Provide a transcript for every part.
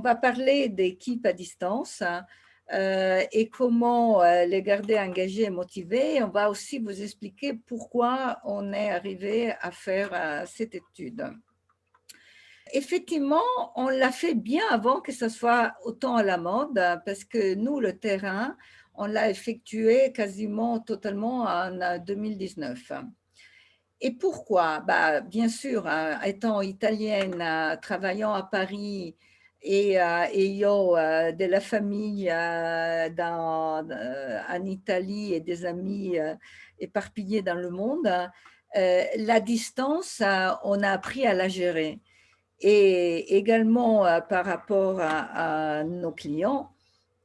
va parler d'équipes à distance et comment les garder engagés et motivés. On va aussi vous expliquer pourquoi on est arrivé à faire cette étude. Effectivement, on l'a fait bien avant que ce soit autant à la mode, parce que nous, le terrain, on l'a effectué quasiment totalement en 2019. Et pourquoi? Bah, bien sûr, étant italienne, travaillant à Paris et ayant de la famille en Italie et des amis éparpillés dans le monde, la distance, on a appris à la gérer. Et également par rapport à nos clients,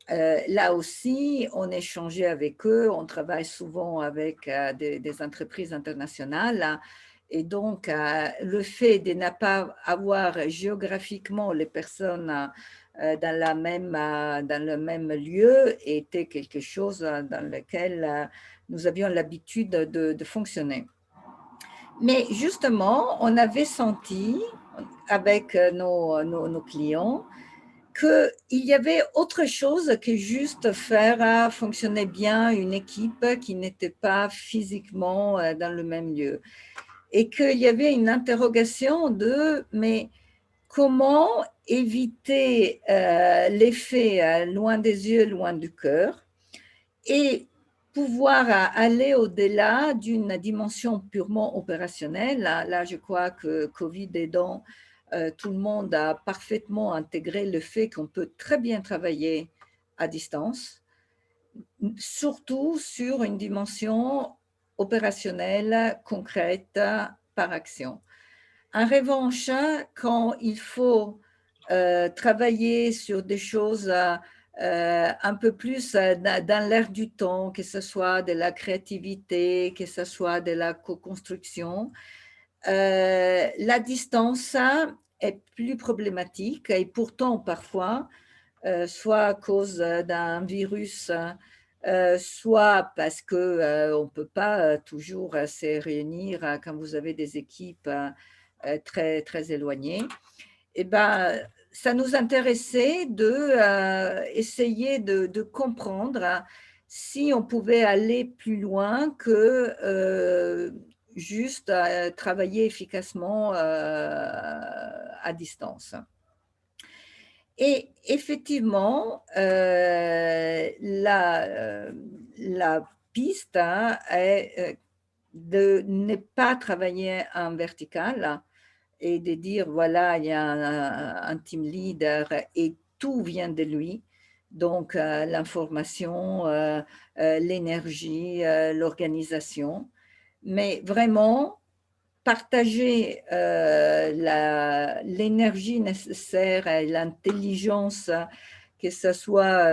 là aussi, on échangeait avec eux, on travaille souvent avec des entreprises internationales. Et donc, le fait de ne pas avoir géographiquement les personnes dans le même lieu était quelque chose dans lequel nous avions l'habitude de fonctionner. Mais justement, on avait senti avec nos clients qu'il y avait autre chose que juste faire fonctionner bien une équipe qui n'était pas physiquement dans le même lieu. Et qu'il y avait une interrogation de, mais comment éviter l'effet loin des yeux, loin du cœur, et pouvoir aller au-delà d'une dimension purement opérationnelle. Là, je crois que Covid aidant, tout le monde a parfaitement intégré le fait qu'on peut très bien travailler à distance, surtout sur une dimension opérationnelle, concrète, par action. En revanche, quand il faut travailler sur des choses un peu plus dans l'air du temps, que ce soit de la créativité, que ce soit de la co-construction, la distance est plus problématique et pourtant parfois, soit à cause d'un virus, soit parce qu'on ne peut pas toujours se réunir quand vous avez des équipes très, très éloignées. Et ben, ça nous intéressait d'essayer de comprendre si on pouvait aller plus loin que juste travailler efficacement à distance. Et effectivement, la piste est de ne pas travailler en vertical et de dire, voilà, il y a un team leader et tout vient de lui. Donc, l'information, l'énergie, l'organisation. Mais vraiment, partager l'énergie nécessaire et l'intelligence, que ce soit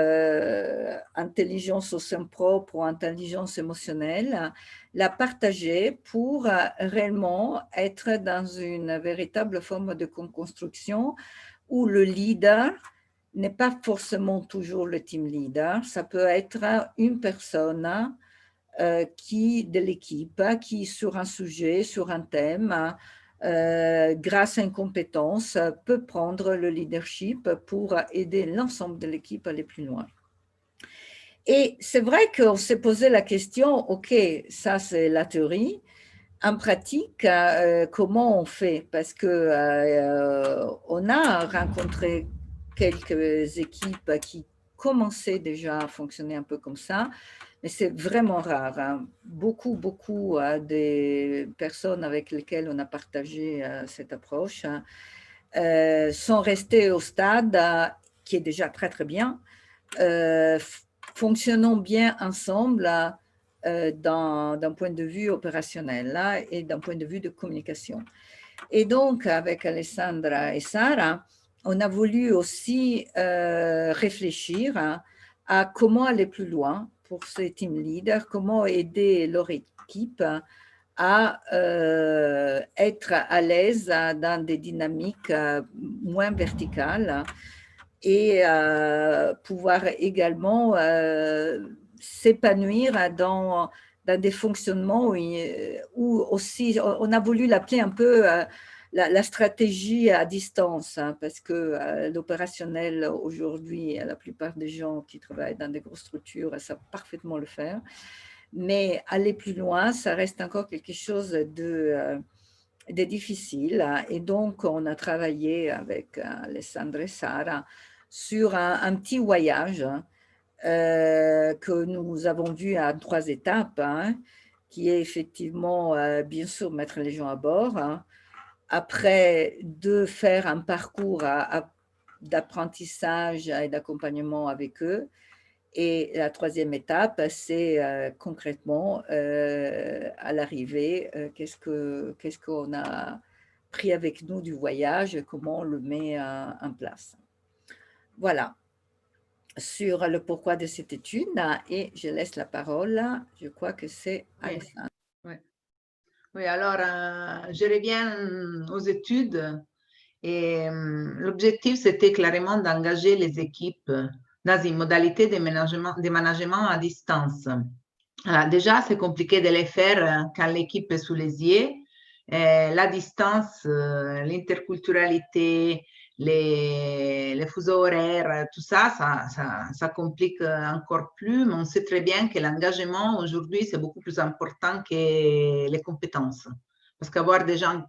intelligence au sein propre ou intelligence émotionnelle, la partager pour réellement être dans une véritable forme de construction où le leader n'est pas forcément toujours le team leader, ça peut être une personne de l'équipe qui, sur un sujet, sur un thème, grâce à une compétence, peut prendre le leadership pour aider l'ensemble de l'équipe à aller plus loin. Et c'est vrai qu'on s'est posé la question, OK, ça c'est la théorie. En pratique, comment on fait? Parce qu'on a rencontré quelques équipes qui commençaient déjà à fonctionner un peu comme ça, mais c'est vraiment rare. Hein. Beaucoup des personnes avec lesquelles on a partagé cette approche sont restées au stade qui est déjà très très bien, fonctionnons bien ensemble d'un point de vue opérationnel là, et d'un point de vue de communication. Et donc, avec Alessandra et Sarah, on a voulu aussi réfléchir à comment aller plus loin pour ces team leaders, comment aider leur équipe à être à l'aise dans des dynamiques moins verticales et pouvoir également s'épanouir dans des fonctionnements où aussi, on a voulu l'appeler un peu la stratégie à distance, hein, parce que l'opérationnel aujourd'hui, la plupart des gens qui travaillent dans des grosses structures savent parfaitement le faire. Mais aller plus loin, ça reste encore quelque chose de difficile, hein. Et donc, on a travaillé avec Alessandra et Sara sur un petit voyage, hein, que nous avons vu à 3 étapes, hein, qui est effectivement, bien sûr, mettre les gens à bord, hein. Après, de faire un parcours d'apprentissage et d'accompagnement avec eux. Et la troisième étape, c'est concrètement, à l'arrivée, qu'est-ce qu'on a pris avec nous du voyage, comment on le met en place. Voilà, sur le pourquoi de cette étude, et je laisse la parole, je crois que c'est Oui, Alessandra. oui. Oui, alors, je reviens aux études et l'objectif, c'était clairement d'engager les équipes dans une modalité de management à distance. Alors, déjà, c'est compliqué de les faire quand l'équipe est sous les yeux. La distance, l'interculturalité, les fuseaux horaires, tout ça, ça complique encore plus, mais on sait très bien que l'engagement aujourd'hui, c'est beaucoup plus important que les compétences. Parce qu'avoir des gens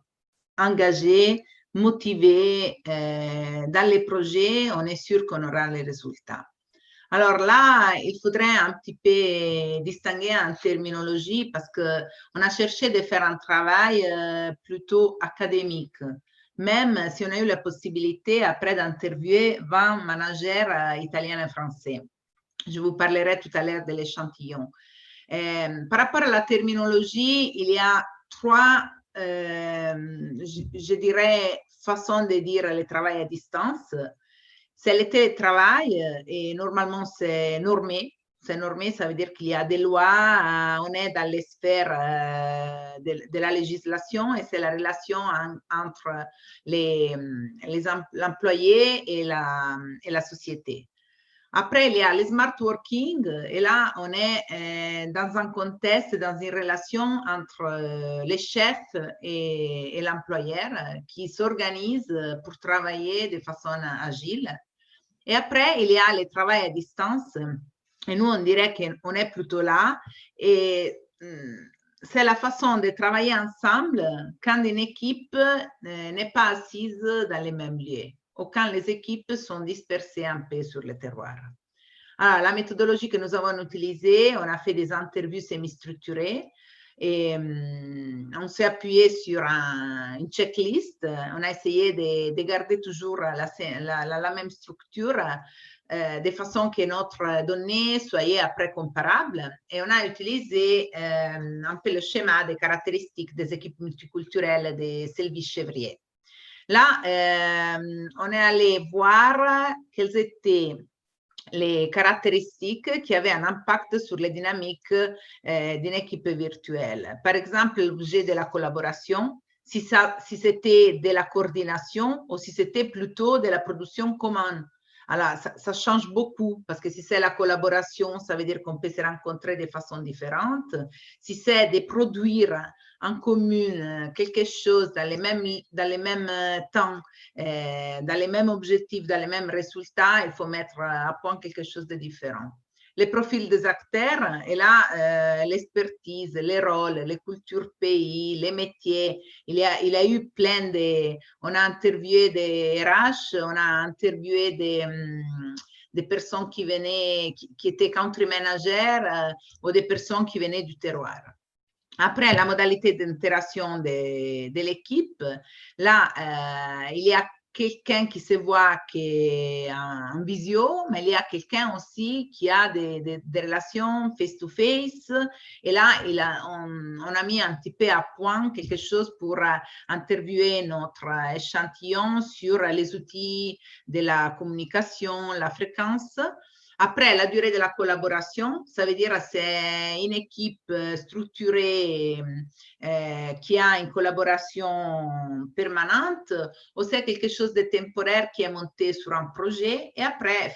engagés, motivés dans les projets, on est sûr qu'on aura les résultats. Alors là, il faudrait un petit peu distinguer en terminologie parce qu'on a cherché de faire un travail plutôt académique, même si on a eu la possibilité après d'interviewer 20 managers italiens et français. Je vous parlerai tout à l'heure de l'échantillon. Par rapport à la terminologie, il y a 3, je dirais, façons de dire le travail à distance. C'est le télétravail et normalement c'est normé. C'est normé, ça veut dire qu'il y a des lois, on est dans les sphères de la législation et c'est la relation entre l'employé et la société. Après, il y a le smart working et là, on est dans un contexte, dans une relation entre les chefs et l'employeur qui s'organisent pour travailler de façon agile. Et après, il y a le travail à distance. Et nous, on dirait qu'on est plutôt là. Et c'est la façon de travailler ensemble quand une équipe n'est pas assise dans les mêmes lieux ou quand les équipes sont dispersées un peu sur le terroir. Alors, la méthodologie que nous avons utilisée, on a fait des interviews semi-structurées et on s'est appuyé sur une checklist. On a essayé de garder toujours la même structure de façon que notre donnée soit après comparable. Et on a utilisé un peu le schéma des caractéristiques des équipes multiculturelles de Sylvie Chevrier. Là, on est allé voir quelles étaient les caractéristiques qui avaient un impact sur les dynamiques d'une équipe virtuelle. Par exemple, l'objet de la collaboration, si c'était de la coordination ou si c'était plutôt de la production commune. Alors, ça change beaucoup parce que si c'est la collaboration, ça veut dire qu'on peut se rencontrer de façon différente. Si c'est de produire en commun quelque chose dans les mêmes temps, dans les mêmes objectifs, dans les mêmes résultats, il faut mettre à point quelque chose de différent. Les profils des acteurs, et là, l'expertise, les rôles, les cultures pays, les métiers. Il y a eu plein de... On a interviewé des RH, on a interviewé des personnes qui venaient, qui étaient country managers ou des personnes qui venaient du terroir. Après, la modalité d'interaction de l'équipe, là, il y a quelqu'un qui se voit qui est en visio, mais il y a quelqu'un aussi qui a des relations face-to-face. Et là, on a mis un petit peu à point quelque chose pour interviewer notre échantillon sur les outils de la communication, la fréquence. Après, la durée de la collaboration, ça veut dire c'est une équipe structurée qui a une collaboration permanente ou c'est quelque chose de temporaire qui est monté sur un projet. Et après,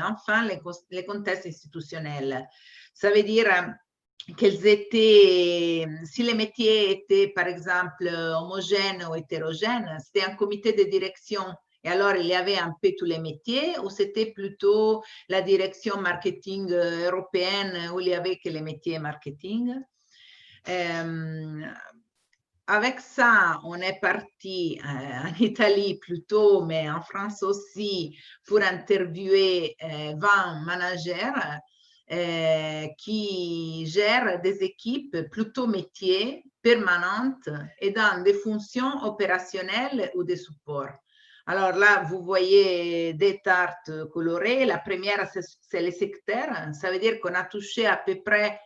enfin, les contextes institutionnels. Ça veut dire si les métiers étaient, par exemple, homogènes ou hétérogènes, c'était un comité de direction. Et alors, il y avait un peu tous les métiers, ou c'était plutôt la direction marketing européenne où il y avait que les métiers marketing. Avec ça, on est parti en Italie plutôt, mais en France aussi, pour interviewer 20 managers qui gèrent des équipes plutôt métiers permanentes et dans des fonctions opérationnelles ou de support. Alors là, vous voyez des tartes colorées. La première, c'est les secteurs. Ça veut dire qu'on a touché à peu près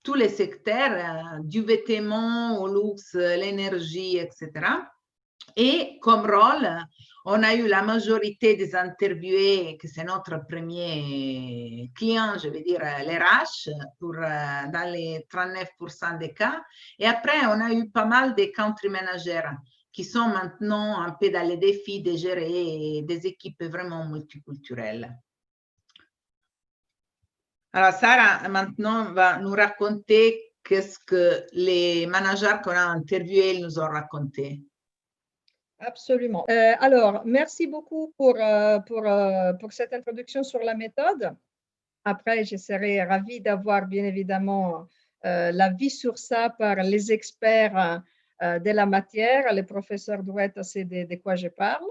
tous les secteurs, du vêtement au luxe, l'énergie, etc. Et comme rôle, on a eu la majorité des interviewés, que c'est notre premier client, je veux dire les RH, dans les 39% des cas. Et après, on a eu pas mal de country managers qui sont maintenant un peu dans les défis de gérer des équipes vraiment multiculturelles. Alors, Sarah, maintenant, va nous raconter qu'est-ce que les managers qu'on a interviewés nous ont raconté. Absolument. Alors, merci beaucoup pour cette introduction sur la méthode. Après, je serais ravie d'avoir bien évidemment l'avis sur ça par les experts de la matière, les professeurs Douette, c'est de quoi je parle.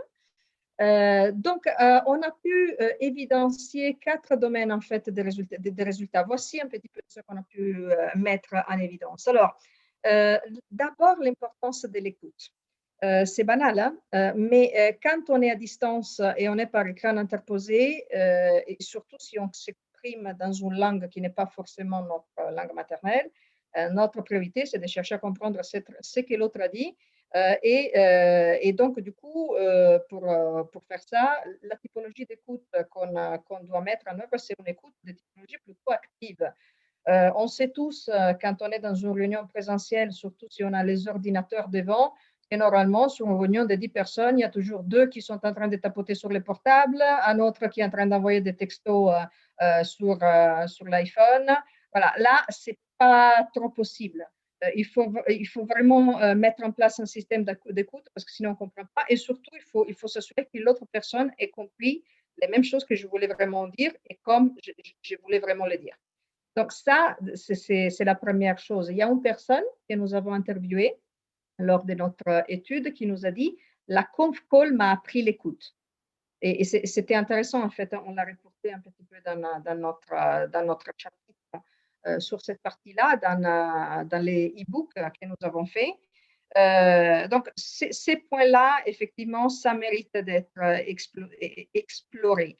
Donc, on a pu évidencier 4 domaines en fait des résultats. Voici un petit peu ce qu'on a pu mettre en évidence. Alors, d'abord, l'importance de l'écoute. C'est banal, hein? Mais quand on est à distance et on est par écran interposé, et surtout si on s'exprime dans une langue qui n'est pas forcément notre langue maternelle, notre priorité, c'est de chercher à comprendre ce que l'autre a dit. Et donc, du coup, pour faire ça, la typologie d'écoute qu'on doit mettre en œuvre, c'est une écoute de typologie plutôt active. On sait tous, quand on est dans une réunion présentielle, surtout si on a les ordinateurs devant, et normalement, sur une réunion de 10 personnes, il y a toujours 2 qui sont en train de tapoter sur les portables, un autre qui est en train d'envoyer des textos sur l'iPhone. Voilà, là, ce n'est pas trop possible. Il faut vraiment mettre en place un système d'écoute parce que sinon on ne comprend pas. Et surtout, il faut s'assurer que l'autre personne ait compris les mêmes choses que je voulais vraiment dire et comme je voulais vraiment les dire. Donc ça, c'est la première chose. Il y a une personne que nous avons interviewée lors de notre étude qui nous a dit « La conf call m'a appris l'écoute ». Et c'était intéressant, en fait, on l'a reporté un petit peu dans notre chapitre sur cette partie-là, dans les e-books que nous avons faits. Donc, ces points-là, effectivement, ça mérite d'être exploré.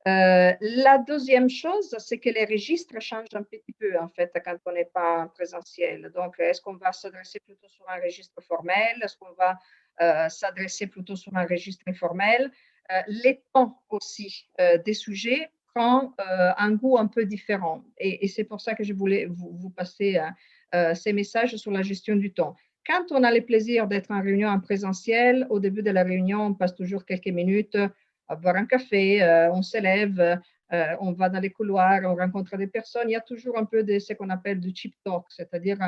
La deuxième chose, c'est que les registres changent un petit peu, en fait, quand on n'est pas en présentiel. Donc, est-ce qu'on va s'adresser plutôt sur un registre formel? Est-ce qu'on va s'adresser plutôt sur un registre informel? Les temps aussi des sujets prend un goût un peu différent. Et c'est pour ça que je voulais vous passer ces messages sur la gestion du temps. Quand on a le plaisir d'être en réunion en présentiel, au début de la réunion, on passe toujours quelques minutes à boire un café, on s'élève, on va dans les couloirs, on rencontre des personnes. Il y a toujours un peu de ce qu'on appelle du cheap talk, c'est-à-dire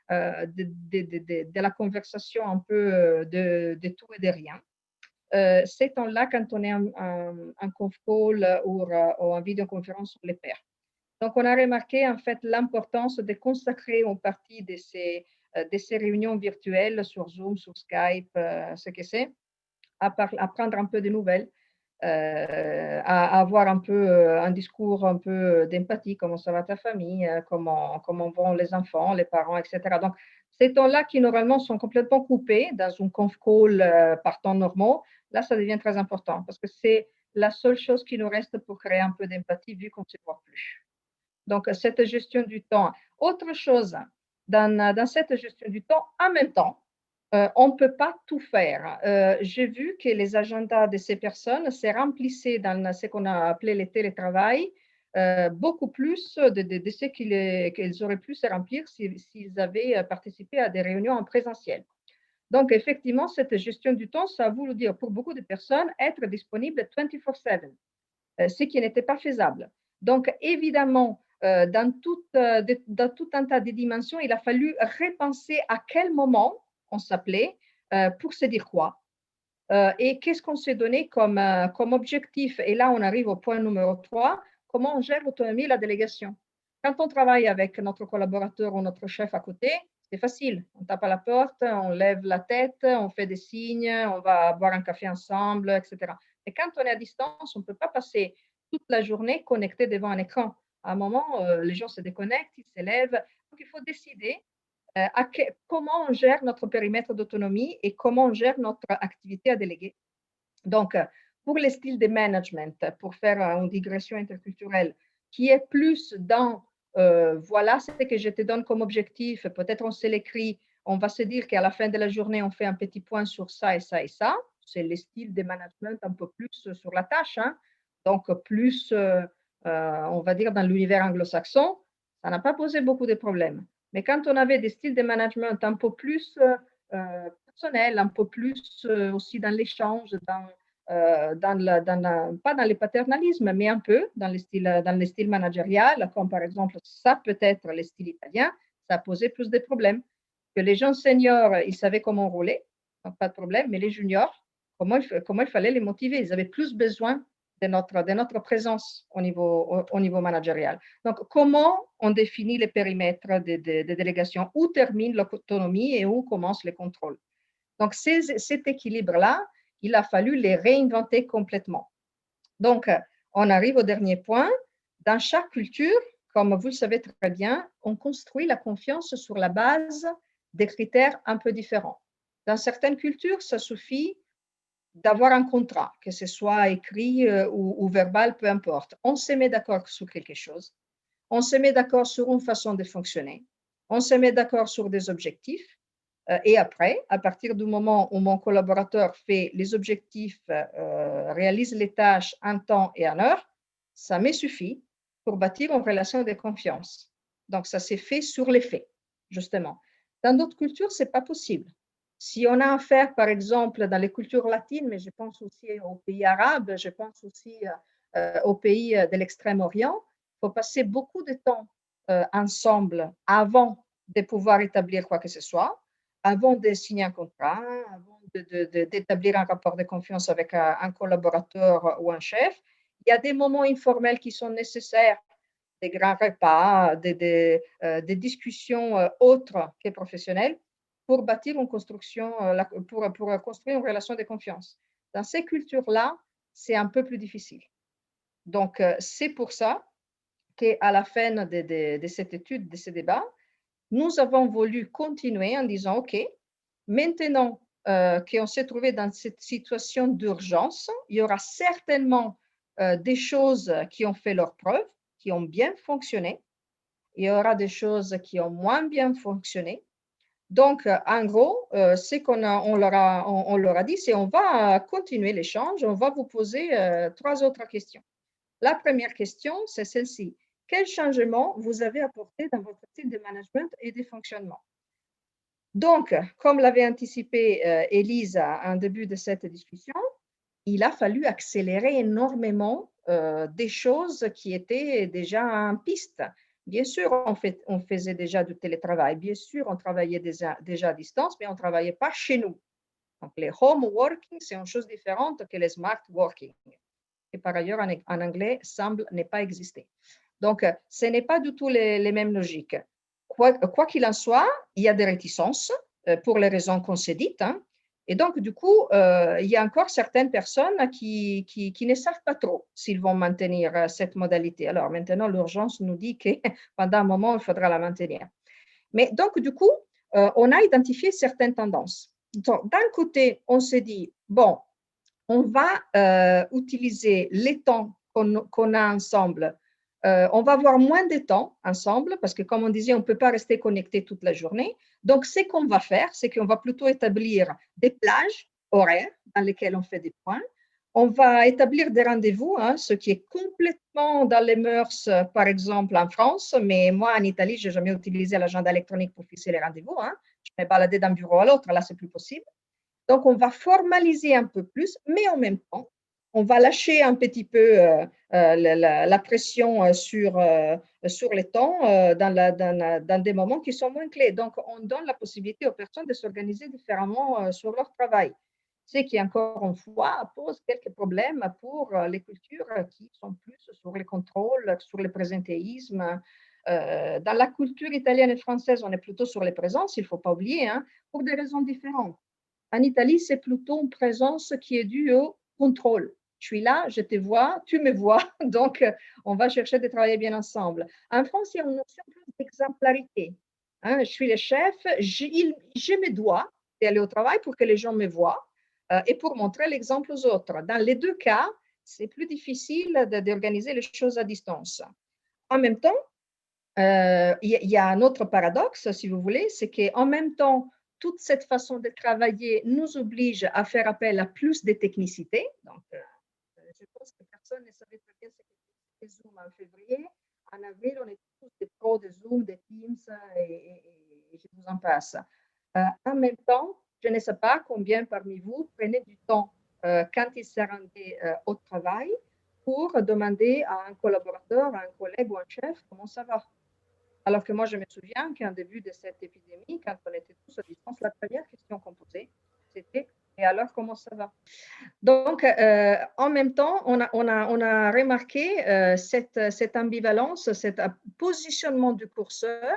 de la conversation un peu de tout et de rien. Ces temps-là, quand on est en conf call ou en vidéoconférence sur les pairs. Donc, on a remarqué en fait l'importance de consacrer une partie de ces réunions virtuelles sur Zoom, sur Skype, ce que c'est, à prendre un peu de nouvelles, à avoir un peu un discours un peu d'empathie, comment ça va ta famille, comment vont les enfants, les parents, etc. Donc, ces temps-là qui normalement sont complètement coupés dans une conf call par temps normaux, là, ça devient très important parce que c'est la seule chose qui nous reste pour créer un peu d'empathie vu qu'on ne se voit plus. Donc, cette gestion du temps. Autre chose, dans cette gestion du temps, en même temps, on ne peut pas tout faire. J'ai vu que les agendas de ces personnes se remplissaient dans ce qu'on a appelé le télétravail, beaucoup plus de ce qu'ils auraient pu se remplir s'ils avaient participé à des réunions en présentiel. Donc, effectivement, cette gestion du temps, ça a voulu dire pour beaucoup de personnes être disponible 24/7, ce qui n'était pas faisable. Donc, évidemment, dans tout un tas de dimensions, il a fallu repenser à quel moment on s'appelait, pour se dire quoi, et qu'est-ce qu'on s'est donné comme objectif. Et là, on arrive au point numéro 3, comment on gère l'autonomie et la délégation. Quand on travaille avec notre collaborateur ou notre chef à côté, c'est facile. On tape à la porte, on lève la tête, on fait des signes, on va boire un café ensemble, etc. Et quand on est à distance, on ne peut pas passer toute la journée connecté devant un écran. À un moment, les gens se déconnectent, ils s'élèvent. Donc, il faut décider comment on gère notre périmètre d'autonomie et comment on gère notre activité à déléguer. Donc, pour les styles de management, pour faire une digression interculturelle, qui est plus dans, voilà ce que je te donne comme objectif, peut-être on se l'écrit, on va se dire qu'à la fin de la journée, on fait un petit point sur ça et ça et ça. C'est les styles de management un peu plus sur la tâche, hein. Donc plus, on va dire, dans l'univers anglo-saxon, ça n'a pas posé beaucoup de problèmes. Mais quand on avait des styles de management un peu plus personnels, un peu plus aussi dans l'échange, pas dans le paternalisme, mais un peu dans le style managérial, comme par exemple, ça peut être le style italien, ça a posé plus de problèmes. Que les gens seniors, ils savaient comment rouler, donc pas de problème, mais les juniors, comment il fallait les motiver? Ils avaient plus besoin de notre présence au niveau managérial. Donc, comment on définit les périmètres de délégation? Où termine l'autonomie et où commence le contrôle? Donc, cet équilibre-là, il a fallu les réinventer complètement. Donc, on arrive au dernier point. Dans chaque culture, comme vous le savez très bien, on construit la confiance sur la base des critères un peu différents. Dans certaines cultures, ça suffit d'avoir un contrat, que ce soit écrit ou verbal, peu importe. On se met d'accord sur quelque chose, on se met d'accord sur une façon de fonctionner, on se met d'accord sur des objectifs, et après, à partir du moment où mon collaborateur fait les objectifs, réalise les tâches en temps et en heure, ça me suffit pour bâtir une relation de confiance. Donc, ça s'est fait sur les faits, justement. Dans d'autres cultures, ce n'est pas possible. Si on a affaire, par exemple, dans les cultures latines, mais je pense aussi aux pays arabes, je pense aussi aux pays de l'Extrême-Orient, il faut passer beaucoup de temps ensemble avant de pouvoir établir quoi que ce soit, avant de signer un contrat, avant d'établir un rapport de confiance avec un collaborateur ou un chef. Il y a des moments informels qui sont nécessaires, des grands repas, des discussions autres que professionnelles, pour bâtir une construction, pour construire une relation de confiance. Dans ces cultures-là, c'est un peu plus difficile. Donc, c'est pour ça qu'à la fin de cette étude, de ce débat, nous avons voulu continuer en disant, OK, maintenant qu'on s'est trouvé dans cette situation d'urgence, il y aura certainement des choses qui ont fait leur preuve, qui ont bien fonctionné. Il y aura des choses qui ont moins bien fonctionné. Donc, en gros, ce qu'on leur a dit, c'est on va continuer l'échange, on va vous poser 3 autres questions. La première question, c'est celle-ci. Quel changement vous avez apporté dans votre style de management et de fonctionnement? Donc, comme l'avait anticipé Élise en début de cette discussion, il a fallu accélérer énormément des choses qui étaient déjà en piste. Bien sûr, on faisait déjà du télétravail. Bien sûr, on travaillait déjà à distance, mais on ne travaillait pas chez nous. Donc, les home working, c'est une chose différente que les smart working. Et par ailleurs, en anglais, semble ne pas exister. Donc, ce n'est pas du tout les mêmes logiques. Quoi qu'il en soit, il y a des réticences pour les raisons qu'on s'est dites. Hein. Et donc, du coup, il y a encore certaines personnes qui ne savent pas trop s'ils vont maintenir cette modalité. Alors, maintenant, l'urgence nous dit que pendant un moment, il faudra la maintenir. Mais donc, du coup, on a identifié certaines tendances. Donc, d'un côté, on s'est dit, bon, on va utiliser les temps qu'on a ensemble. On va avoir moins de temps ensemble parce que, comme on disait, on ne peut pas rester connecté toute la journée. Donc, ce qu'on va faire, c'est qu'on va plutôt établir des plages horaires dans lesquelles on fait des points. On va établir des rendez-vous, hein, ce qui est complètement dans les mœurs, par exemple, en France. Mais moi, en Italie, je n'ai jamais utilisé l'agenda électronique pour fixer les rendez-vous. Hein. Je me baladais d'un bureau à l'autre. Là, c'est plus possible. Donc, on va formaliser un peu plus, mais en même temps, on va lâcher un petit peu la pression sur les temps dans des moments qui sont moins clés. Donc, on donne la possibilité aux personnes de s'organiser différemment sur leur travail. Ce qui, encore une fois, pose quelques problèmes pour les cultures qui sont plus sur les contrôles, sur le présentéisme. Dans la culture italienne et française, on est plutôt sur les présences, il ne faut pas oublier, hein, pour des raisons différentes. En Italie, c'est plutôt une présence qui est due au contrôle. Je suis là, je te vois, tu me vois, donc on va chercher de travailler bien ensemble. En France, il y a une notion plus d'exemplarité. Hein, je suis le chef, je me dois d'aller au travail pour que les gens me voient et pour montrer l'exemple aux autres. Dans les deux cas, c'est plus difficile d'organiser les choses à distance. En même temps, il y a un autre paradoxe, si vous voulez, c'est qu'en même temps, toute cette façon de travailler nous oblige à faire appel à plus de technicité. Donc, je pense que personne ne savait très bien ce qu'était Zoom en février. En avril, on est tous des pros de Zoom, de Teams et je vous en passe. En même temps, je ne sais pas combien parmi vous prenaient du temps quand ils se rendaient au travail pour demander à un collaborateur, à un collègue ou un chef comment ça va. Alors que moi, je me souviens qu'en début de cette épidémie, quand on était tous à distance, la première question qu'on posait, c'était « Et alors, comment ça va ?» Donc, en même temps, on a remarqué cette ambivalence, cet positionnement du curseur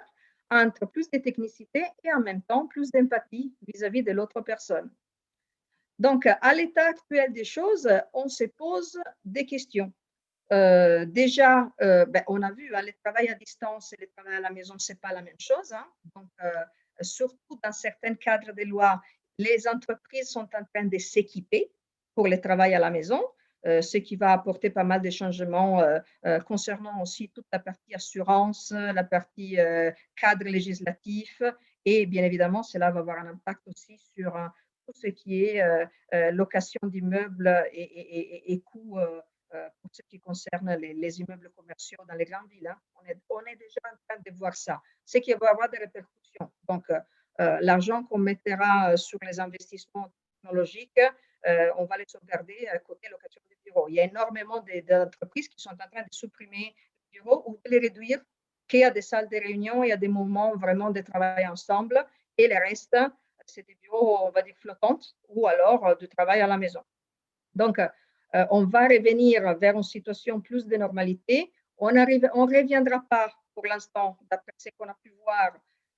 entre plus de technicité et en même temps plus d'empathie vis-à-vis de l'autre personne. Donc, à l'état actuel des choses, on se pose des questions. Déjà, on a vu, hein, le travail à distance et le travail à la maison, ce n'est pas la même chose. Hein. Donc, surtout dans certains cadres de loi, les entreprises sont en train de s'équiper pour le travail à la maison, ce qui va apporter pas mal de changements concernant aussi toute la partie assurance, la partie cadre législatif et bien évidemment, cela va avoir un impact aussi sur tout ce qui est location d'immeubles et coûts pour ce qui concerne les immeubles commerciaux dans les grandes villes. Hein. On est déjà en train de voir ça, ce qui va avoir des répercussions. Donc, l'argent qu'on mettra sur les investissements technologiques, on va les sauvegarder côté location de bureaux. Il y a énormément d'entreprises qui sont en train de supprimer les bureaux ou de les réduire qu'à des salles de réunion et à des moments vraiment de travail ensemble. Et le reste, c'est des bureaux, on va dire, flottantes ou alors du travail à la maison. Donc, on va revenir vers une situation plus de normalité. On ne reviendra pas pour l'instant, d'après ce qu'on a pu voir,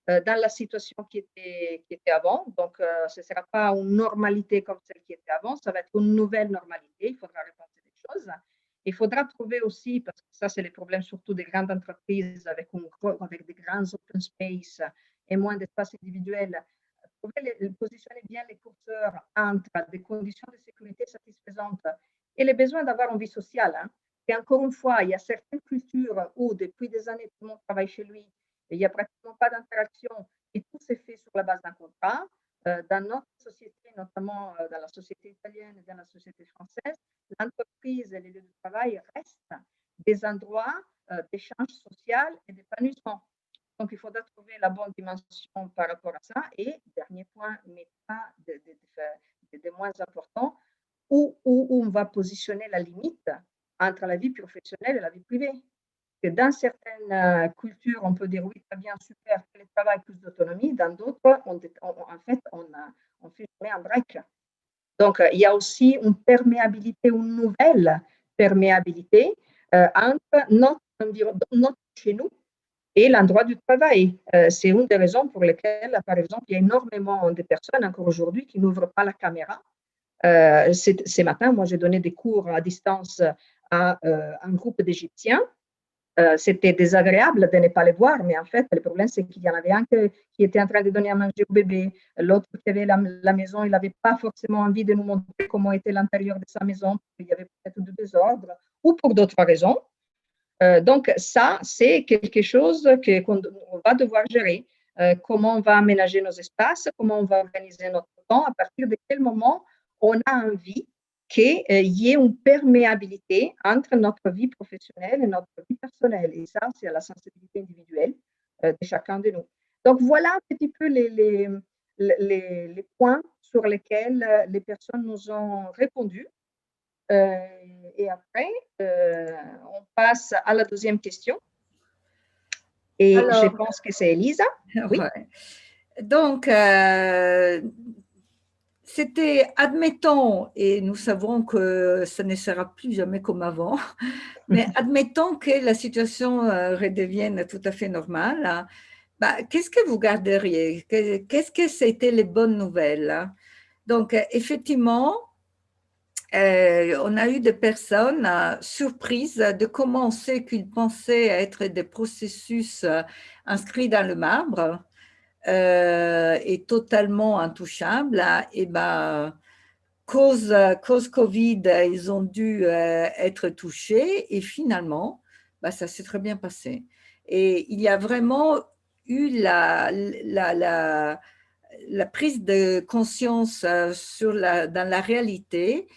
dans la situation qui était avant. Donc, ce ne sera pas une normalité comme celle qui était avant, ça va être une nouvelle normalité. Il faudra repenser les choses. Il faudra trouver aussi, parce que ça, c'est le problème surtout des grandes entreprises avec des grands open space et moins d'espace individuel, positionner bien les curseurs entre des conditions de sécurité satisfaisantes et les besoins d'avoir une vie sociale. Hein. Et encore une fois, il y a certaines cultures où depuis des années, tout le monde travaille chez lui, et il n'y a pratiquement pas d'interaction et tout s'est fait sur la base d'un contrat. Dans notre société, notamment dans la société italienne et dans la société française, l'entreprise et les lieux de travail restent des endroits d'échange social et d'épanouissement. Donc, il faudra trouver la bonne dimension par rapport à ça. Et dernier point, mais pas de moins important, où on va positionner la limite entre la vie professionnelle et la vie privée. Que dans certaines cultures, on peut dire oui, très bien, super, télétravail, plus d'autonomie. Dans d'autres, en fait, on fait jamais un break. Donc, il y a aussi une perméabilité, une nouvelle perméabilité entre notre chez nous et l'endroit du travail. C'est une des raisons pour lesquelles, par exemple, il y a énormément de personnes encore aujourd'hui qui n'ouvrent pas la caméra. Ce matin, moi, j'ai donné des cours à distance à un groupe d'Égyptiens. C'était désagréable de ne pas les voir, mais en fait, le problème, c'est qu'il y en avait un qui était en train de donner à manger au bébé, l'autre qui avait la maison, il n'avait pas forcément envie de nous montrer comment était l'intérieur de sa maison, il y avait peut-être du désordre, ou pour d'autres raisons. Donc, ça, c'est quelque chose qu'on va devoir gérer. Comment on va aménager nos espaces, comment on va organiser notre temps, à partir de quel moment on a envie qu'il y ait une perméabilité entre notre vie professionnelle et notre vie personnelle. Et ça, c'est à la sensibilité individuelle de chacun de nous. Donc, voilà un petit peu les points sur lesquels les personnes nous ont répondu. Et après, on passe à la deuxième question. Et je Alors, pense que c'est Elisa. Oui. ouais. Donc, c'était, admettons, et nous savons que ça ne sera plus jamais comme avant, mais admettons que la situation redevienne tout à fait normale, hein. Bah, qu'est-ce que vous garderiez? Qu'est-ce que c'était les bonnes nouvelles, hein? Donc, effectivement, on a eu des personnes surprises de comment on sait qu'ils pensaient être des processus inscrits dans le marbre et totalement intouchables. Et ben, cause Covid, ils ont dû être touchés et finalement, bah, ça s'est très bien passé. Et il y a vraiment eu la prise de conscience dans la réalité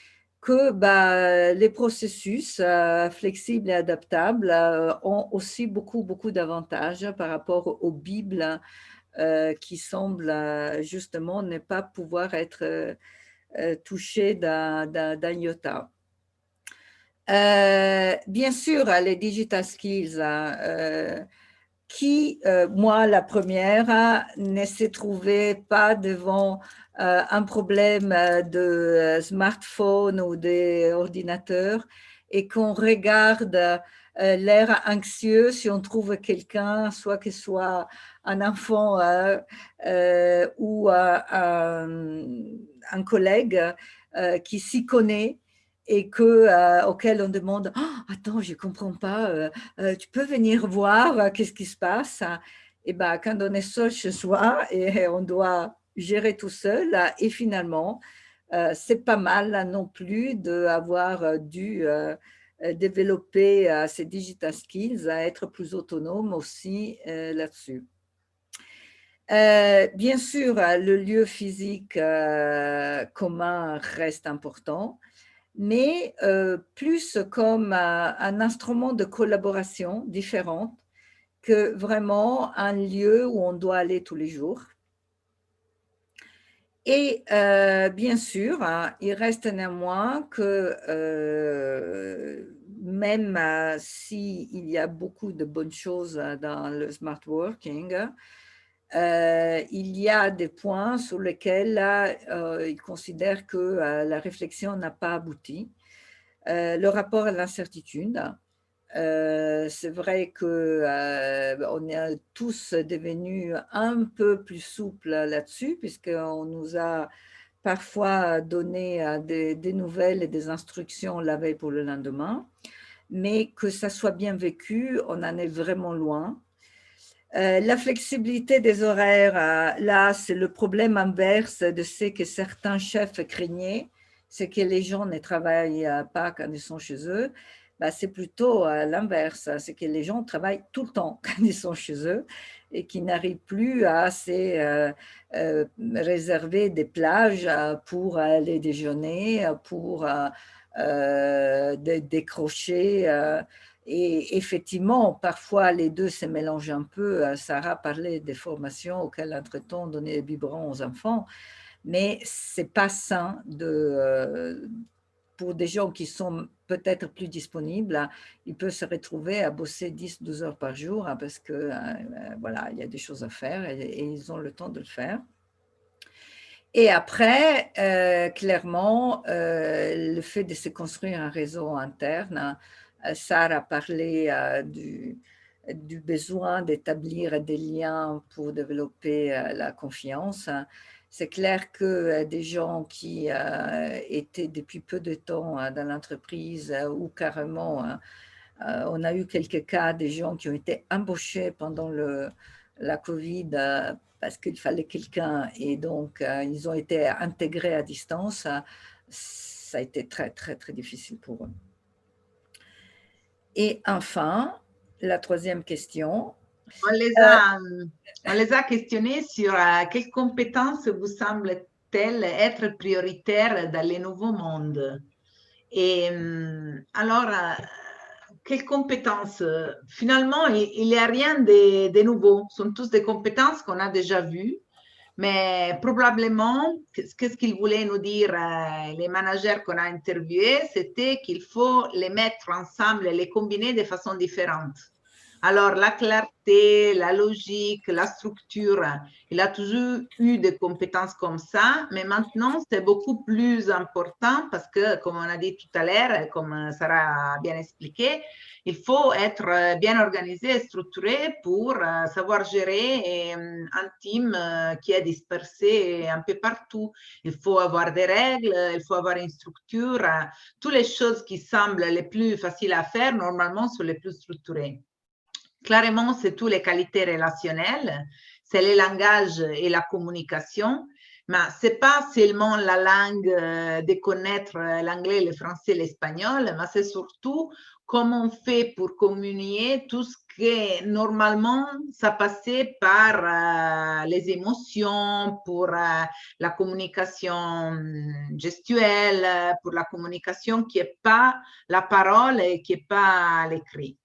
que bah, les processus flexibles et adaptables ont aussi beaucoup, beaucoup d'avantages par rapport aux Bibles qui semblent justement ne pas pouvoir être touchées d'un iota. Bien sûr, les digital skills, qui, moi, la première, ne se trouvait pas devant un problème de smartphone ou d'ordinateur et qu'on regarde l'air anxieux si on trouve quelqu'un, soit que ce soit un enfant ou un collègue qui s'y connaît et auquel on demande oh, « Attends, je ne comprends pas, tu peux venir voir qu'est-ce qui se passe ?» Et ben, quand on est seul chez soi et on doit gérer tout seul, et finalement, c'est pas mal non plus d'avoir dû développer ces digital skills, à être plus autonome aussi là-dessus. Bien sûr, le lieu physique commun reste important, mais plus comme un instrument de collaboration différente que vraiment un lieu où on doit aller tous les jours. Et bien sûr, hein, il reste néanmoins que même s'il y a beaucoup de bonnes choses dans le smart working, il y a des points sur lesquels ils considèrent que la réflexion n'a pas abouti. Le rapport à l'incertitude. C'est vrai qu'on est tous devenus un peu plus souples là-dessus, puisqu'on nous a parfois donné des nouvelles et des instructions la veille pour le lendemain, mais que ça soit bien vécu, on en est vraiment loin. La flexibilité des horaires, là, c'est le problème inverse de ce que certains chefs craignaient, c'est que les gens ne travaillent pas quand ils sont chez eux. Bah, c'est plutôt l'inverse, c'est que les gens travaillent tout le temps quand ils sont chez eux et qu'ils n'arrivent plus à se réserver des plages pour aller déjeuner, pour décrocher. Et effectivement, parfois, les deux se mélangent un peu. Sarah parlait des formations auxquelles, entre-temps, on donnait des biberons aux enfants, mais ce n'est pas sain pour des gens qui sont peut-être plus disponibles. Ils peuvent se retrouver à bosser 10-12 heures par jour parce que voilà, il y a des choses à faire et ils ont le temps de le faire. Et après, clairement, le fait de se construire un réseau interne, Sarah parlait du besoin d'établir des liens pour développer la confiance. C'est clair que des gens qui étaient depuis peu de temps dans l'entreprise ou carrément, on a eu quelques cas des gens qui ont été embauchés pendant la Covid parce qu'il fallait quelqu'un et donc ils ont été intégrés à distance. Ça a été très, très, très difficile pour eux. Et enfin, la troisième question. On les a questionnés sur quelles compétences vous semblent-elles être prioritaires dans les nouveaux mondes. Et alors, quelles compétences? Finalement, il n'y a rien de nouveau. Ce sont tous des compétences qu'on a déjà vues, Mais probablement, qu'est-ce qu'ils voulaient nous dire, les managers qu'on a interviewés, c'était qu'il faut les mettre ensemble et les combiner de façon différente. Alors, la clarté, la logique, la structure, il a toujours eu des compétences comme ça, mais maintenant, c'est beaucoup plus important parce que, comme on a dit tout à l'heure, comme Sarah a bien expliqué, il faut être bien organisé et structuré pour savoir gérer un team qui est dispersé un peu partout. Il faut avoir des règles, il faut avoir une structure. Toutes les choses qui semblent les plus faciles à faire, normalement, sont les plus structurées. Clairement, c'est toutes les qualités relationnelles, c'est le langage et la communication, mais ce n'est pas seulement la langue de connaître l'anglais, le français, l'espagnol, mais c'est surtout comment on fait pour communiquer tout ce que normalement ça passait par les émotions, pour la communication gestuelle, pour la communication qui n'est pas la parole et qui n'est pas l'écrit.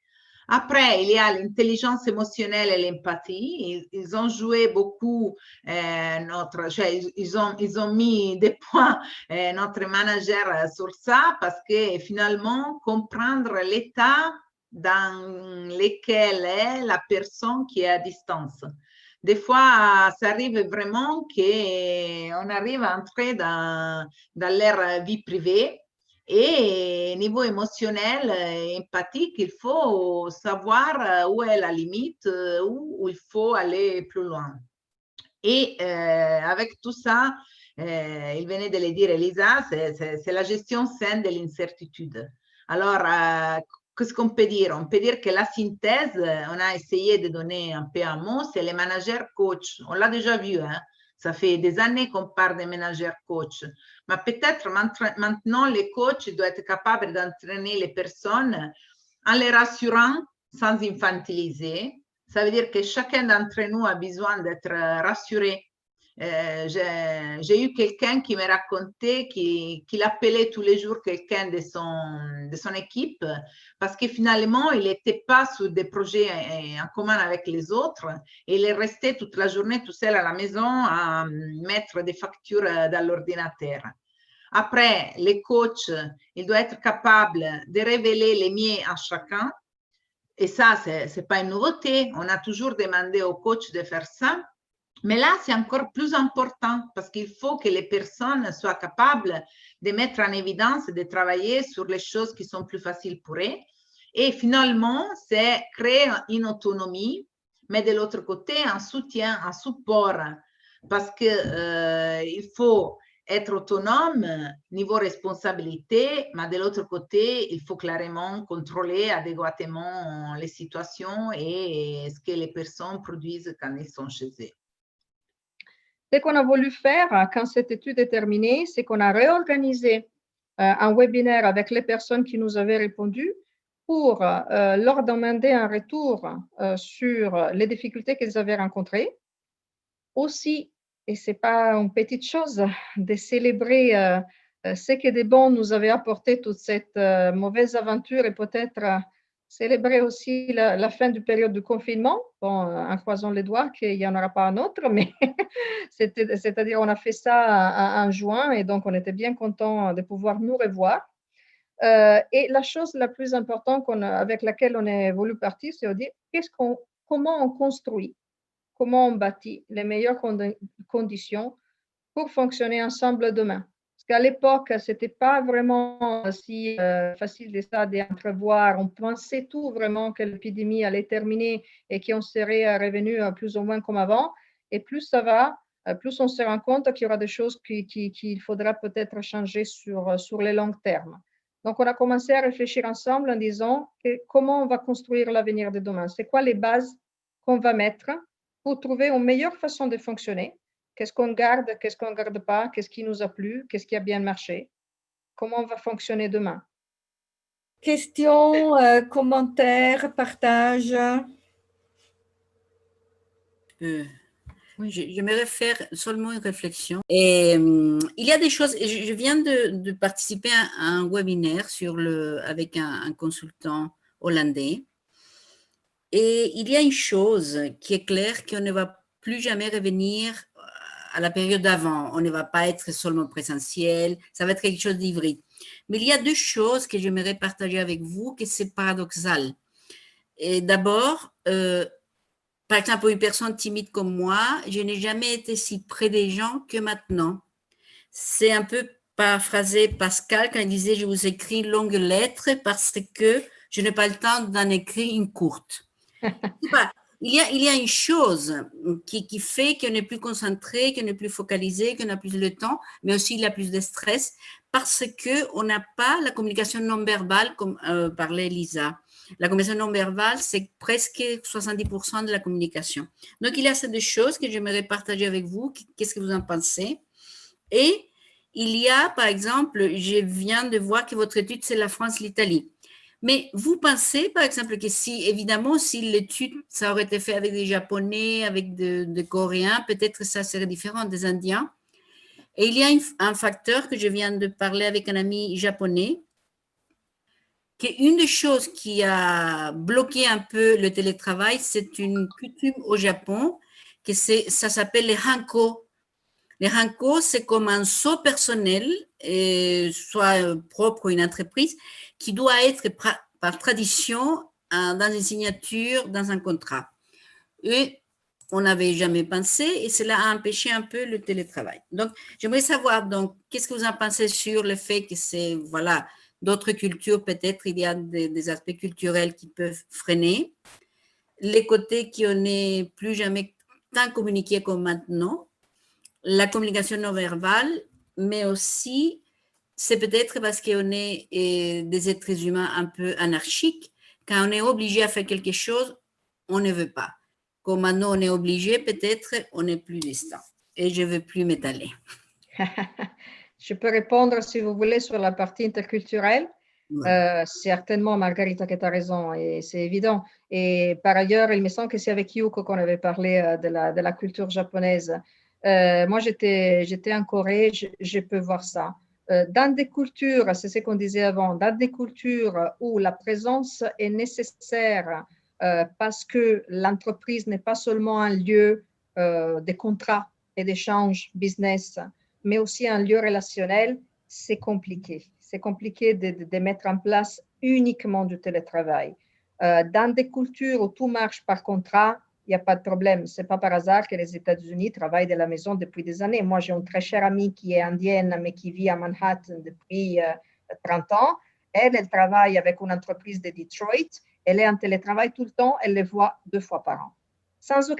Après, il y a l'intelligence émotionnelle et l'empathie. Ils ont joué beaucoup ils ont mis des points notre manager sur ça parce que finalement, comprendre l'état dans lequel est la personne qui est à distance. Des fois, ça arrive vraiment qu'on arrive à entrer dans leur vie privée. Et niveau émotionnel et empathique, il faut savoir où est la limite, où il faut aller plus loin. Et avec tout ça, il venait de le dire Elisa, c'est la gestion saine de l'incertitude. Alors, qu'est-ce qu'on peut dire? On peut dire que la synthèse, on a essayé de donner un peu un mot, c'est les managers coach. On l'a déjà vu, hein? Ça fait des années qu'on parle des managers coach. Mais peut-être maintenant, les coachs doivent être capables d'entraîner les personnes en les rassurant sans infantiliser. Ça veut dire que chacun d'entre nous a besoin d'être rassuré. J'ai eu quelqu'un qui me racontait qu'il appelait tous les jours quelqu'un de son équipe parce que finalement, il n'était pas sur des projets en commun avec les autres et il est resté toute la journée tout seul à la maison à mettre des factures dans l'ordinateur. Après, les coachs, ils doivent être capables de révéler les miens à chacun. Et ça, ce n'est pas une nouveauté. On a toujours demandé aux coachs de faire ça. Mais là, c'est encore plus important parce qu'il faut que les personnes soient capables de mettre en évidence et de travailler sur les choses qui sont plus faciles pour eux. Et finalement, c'est créer une autonomie, mais de l'autre côté, un soutien, un support. Parce qu'il faut être autonome niveau responsabilité, mais de l'autre côté, il faut clairement contrôler adéquatement les situations et ce que les personnes produisent quand elles sont chez eux. Ce qu'on a voulu faire quand cette étude est terminée, c'est qu'on a réorganisé un webinaire avec les personnes qui nous avaient répondu pour leur demander un retour sur les difficultés qu'ils avaient rencontrées. Aussi, et ce n'est pas une petite chose, de célébrer ce que de bon nous avait apporté toute cette mauvaise aventure et peut-être célébrer aussi la fin du période de confinement, bon, en croisant les doigts qu'il n'y en aura pas un autre, mais c'est-à-dire on a fait ça en juin et donc on était bien content de pouvoir nous revoir. Et la chose la plus importante avec laquelle on est voulu partir, c'est de dire comment on construit, comment on bâtit les meilleures conditions pour fonctionner ensemble demain. Parce qu'à l'époque, ce n'était pas vraiment si facile de ça d'entrevoir. On pensait tout vraiment que l'épidémie allait terminer et qu'on serait revenu plus ou moins comme avant. Et plus ça va, plus on se rend compte qu'il y aura des choses qu'il faudra peut-être changer sur le long terme. Donc, on a commencé à réfléchir ensemble en disant comment on va construire l'avenir de demain. C'est quoi les bases qu'on va mettre pour trouver une meilleure façon de fonctionner? Qu'est-ce qu'on garde, qu'est-ce qu'on ne garde pas, qu'est-ce qui nous a plu, qu'est-ce qui a bien marché, comment on va fonctionner demain. Questions, commentaires, partages? Oui, j'aimerais faire seulement une réflexion. Et il y a des choses, je viens de participer à un webinaire avec un consultant hollandais. Et il y a une chose qui est claire, qu'on ne va plus jamais revenir à la période d'avant. On ne va pas être seulement présentiel, ça va être quelque chose d'hybride. Mais il y a deux choses que j'aimerais partager avec vous, que c'est paradoxal. Et d'abord, par exemple, pour une personne timide comme moi, je n'ai jamais été si près des gens que maintenant. C'est un peu paraphrasé Pascal quand il disait « Je vous écris une longue lettre parce que je n'ai pas le temps d'en écrire une courte. » Il y a une chose qui fait qu'on est plus concentré, qu'on est plus focalisé, qu'on a plus de temps, mais aussi il y a plus de stress parce qu'on n'a pas la communication non verbale comme parlait Lisa. La communication non verbale, c'est presque 70% de la communication. Donc, il y a ces deux choses que j'aimerais partager avec vous. Qu'est-ce que vous en pensez? Et il y a, par exemple, je viens de voir que votre étude, c'est la France, l'Italie. Mais vous pensez, par exemple, que si, évidemment, si l'étude, ça aurait été fait avec des Japonais, avec des Coréens, peut-être ça serait différent des Indiens. Et il y a un facteur que je viens de parler avec un ami japonais, qu'une des choses qui a bloqué un peu le télétravail, c'est une coutume au Japon, que ça s'appelle les hanko. Les hanko, c'est comme un sceau personnel, soit propre ou une entreprise, qui doit être par tradition dans une signature, dans un contrat. Et on n'avait jamais pensé et cela a empêché un peu le télétravail. Donc, j'aimerais savoir, donc, qu'est-ce que vous en pensez sur le fait que c'est, voilà, d'autres cultures, peut-être, il y a des aspects culturels qui peuvent freiner. Les côtés qu'on n'est plus jamais tant communiqué comme maintenant. La communication non verbale, mais aussi, c'est peut-être parce qu'on est des êtres humains un peu anarchiques. Quand on est obligé à faire quelque chose, on ne veut pas. Comme maintenant on est obligé, peut-être on est plus distant. Et je ne veux plus m'étaler. Je peux répondre, si vous voulez, sur la partie interculturelle. Ouais. Certainement, Margarita, que tu as raison, et c'est évident. Et par ailleurs, il me semble que c'est avec Yuko qu'on avait parlé de la culture japonaise. Moi, j'étais en Corée, je peux voir ça. Dans des cultures, c'est ce qu'on disait avant, dans des cultures où la présence est nécessaire parce que l'entreprise n'est pas seulement un lieu de contrat et d'échange business, mais aussi un lieu relationnel, c'est compliqué. C'est compliqué de mettre en place uniquement du télétravail. Dans des cultures où tout marche par contrat, il n'y a pas de problème. Ce n'est pas par hasard que les États-Unis travaillent de la maison depuis des années. Moi, j'ai une très chère amie qui est indienne, mais qui vit à Manhattan depuis 30 ans. Elle travaille avec une entreprise de Detroit. Elle est en télétravail tout le temps. Elle les voit 2 fois par an.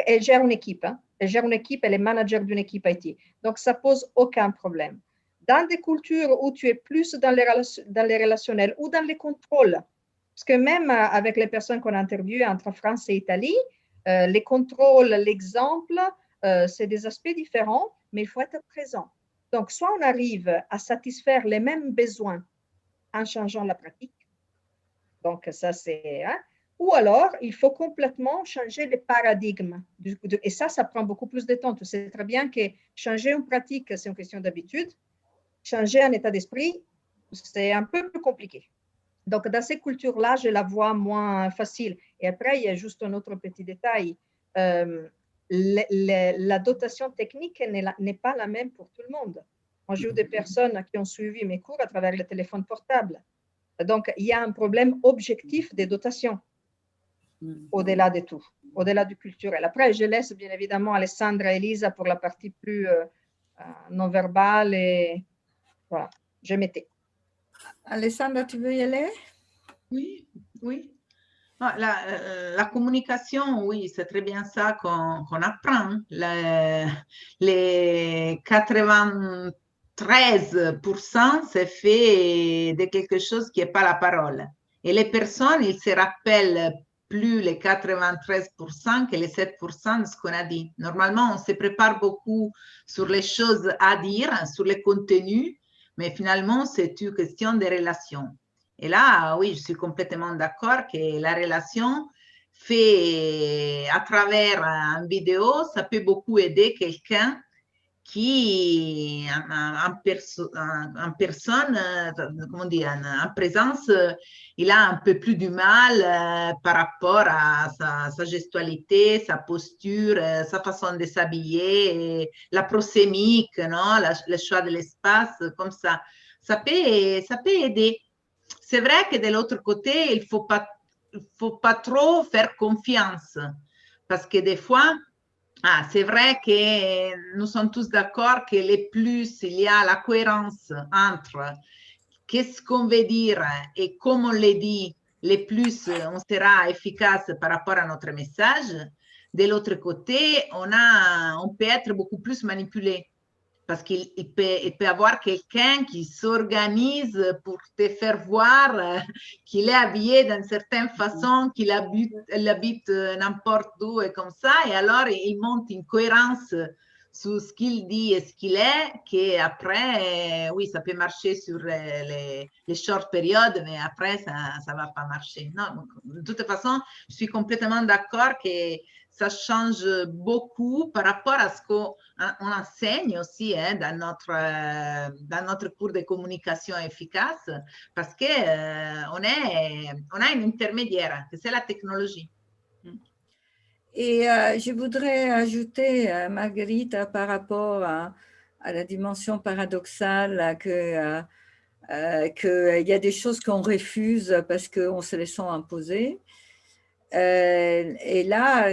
Elle gère une équipe. Hein. Elle gère une équipe. Elle est manager d'une équipe IT. Donc, ça ne pose aucun problème. Dans des cultures où tu es plus dans les relationnels ou dans les contrôles, parce que même avec les personnes qu'on a interviewées entre France et Italie, les contrôles, l'exemple, c'est des aspects différents, mais il faut être présent. Donc, soit on arrive à satisfaire les mêmes besoins en changeant la pratique, donc ça c'est... Hein, ou alors, il faut complètement changer les paradigmes. Et ça prend beaucoup plus de temps. Tu sais très bien que changer une pratique, c'est une question d'habitude. Changer un état d'esprit, c'est un peu plus compliqué. Donc, dans ces cultures-là, je la vois moins facile. Et après, il y a juste un autre petit détail. La dotation technique n'est pas la même pour tout le monde. Moi, j'ai eu des personnes qui ont suivi mes cours à travers le téléphone portable. Donc, il y a un problème objectif des dotations, au-delà de tout, au-delà du culturel. Après, je laisse bien évidemment Alessandra et Elisa pour la partie plus non-verbale et... Voilà, je m'étais. Alessandra, tu veux y aller? Oui, oui. La communication, oui, c'est très bien ça qu'on apprend. Les 93%, c'est fait de quelque chose qui n'est pas la parole. Et les personnes, ils se rappellent plus les 93% que les 7% de ce qu'on a dit. Normalement, on se prépare beaucoup sur les choses à dire, sur les contenus, mais finalement, c'est une question de relations. Et là, oui, je suis complètement d'accord que la relation fait à travers une vidéo, ça peut beaucoup aider quelqu'un qui en personne, comment dire, en présence, il a un peu plus du mal par rapport à sa gestualité, sa posture, sa façon de s'habiller, la prosémique, non? Le choix de l'espace, comme ça. Ça peut aider. C'est vrai que de l'autre côté, il faut pas trop faire confiance parce que des fois, c'est vrai que nous sommes tous d'accord que le plus il y a la cohérence entre qu'est-ce qu'on veut dire et comment on le dit, le plus on sera efficace par rapport à notre message. De l'autre côté, on peut être beaucoup plus manipulé. Parce qu'il peut avoir quelqu'un qui s'organise pour te faire voir qu'il est habillé d'une certaine façon, qu'il habite n'importe où et comme ça. Et alors, il monte une cohérence sur ce qu'il dit et ce qu'il est, qu'après, oui, ça peut marcher sur les short périodes, mais après, ça ne va pas marcher. Non, de toute façon, je suis complètement d'accord que ça change beaucoup par rapport à ce qu'on enseigne aussi dans notre cours de communication efficace, parce qu'on a un intermédiaire, que c'est la technologie. Et je voudrais ajouter, Marguerite, par rapport à la dimension paradoxale qu'il y a des choses qu'on refuse parce qu'on se les sent imposer. Et là,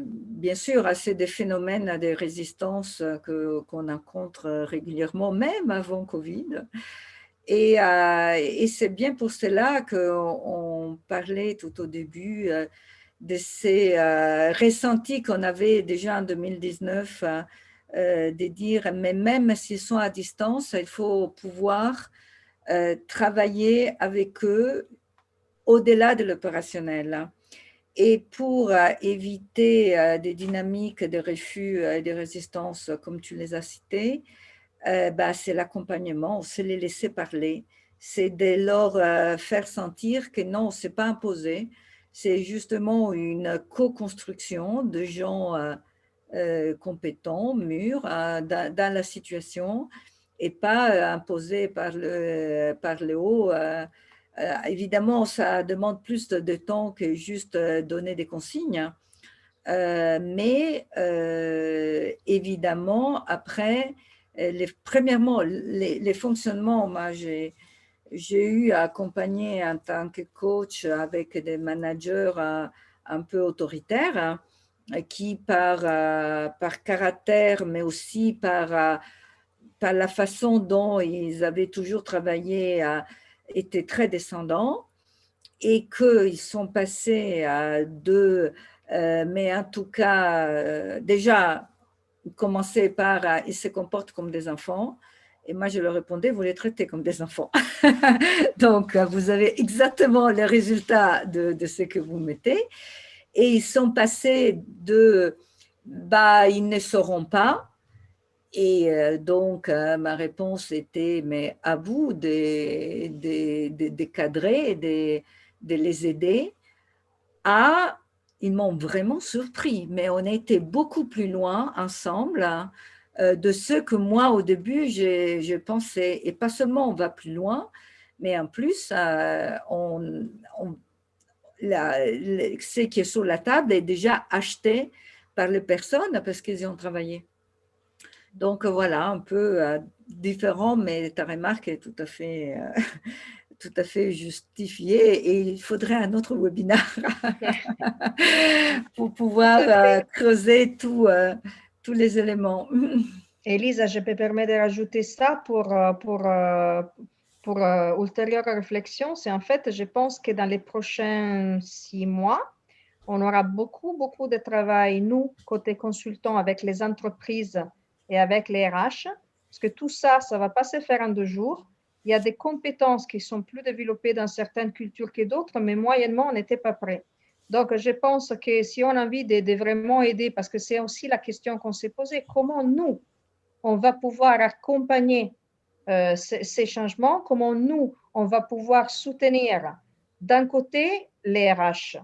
bien sûr, c'est des phénomènes de résistance qu'on rencontre régulièrement, même avant Covid. Et c'est bien pour cela qu'on parlait tout au début de ces ressentis qu'on avait déjà en 2019, de dire, mais même s'ils sont à distance, il faut pouvoir travailler avec eux au-delà de l'opérationnel. Et pour éviter des dynamiques de refus et de résistance, comme tu les as citées, c'est l'accompagnement, c'est les laisser parler, c'est de leur faire sentir que non, ce n'est pas imposé, c'est justement une co-construction de gens compétents, mûrs dans la situation et pas imposés par le haut. Évidemment, ça demande plus de temps que juste donner des consignes. Mais évidemment, après, premièrement, les fonctionnements, moi, j'ai eu à accompagner en tant que coach avec des managers un peu autoritaires qui, par caractère, mais aussi par la façon dont ils avaient toujours travaillé, étaient très descendants et qu'ils sont passés à deux, mais en tout cas, déjà, commencer par ils se comportent comme des enfants. Et moi, je leur répondais, vous les traitez comme des enfants. Donc, vous avez exactement les résultats de ce que vous mettez. Et ils sont passés de, ils ne sauront pas. Et donc, ma réponse était, mais à vous de cadrer, de les aider ils m'ont vraiment surpris, mais on a été beaucoup plus loin ensemble de ce que moi, au début, je pensais. Et pas seulement on va plus loin, mais en plus, ce qui est sur la table est déjà acheté par les personnes parce qu'ils y ont travaillé. Donc voilà, un peu différent, mais ta remarque est tout à fait justifiée et il faudrait un autre webinaire pour pouvoir creuser tous les éléments. Elisa, je peux permettre de rajouter ça pour ultérieure réflexion. C'est en fait, je pense que dans les prochains 6 mois, on aura beaucoup de travail, nous, côté consultants, avec les entreprises et avec les RH, parce que tout ça, ça ne va pas se faire en 2 jours. Il y a des compétences qui sont plus développées dans certaines cultures que d'autres, mais moyennement, on n'était pas prêt. Donc, je pense que si on a envie de vraiment aider, parce que c'est aussi la question qu'on s'est posée, comment nous, on va pouvoir accompagner ces changements, comment nous, on va pouvoir soutenir d'un côté les RH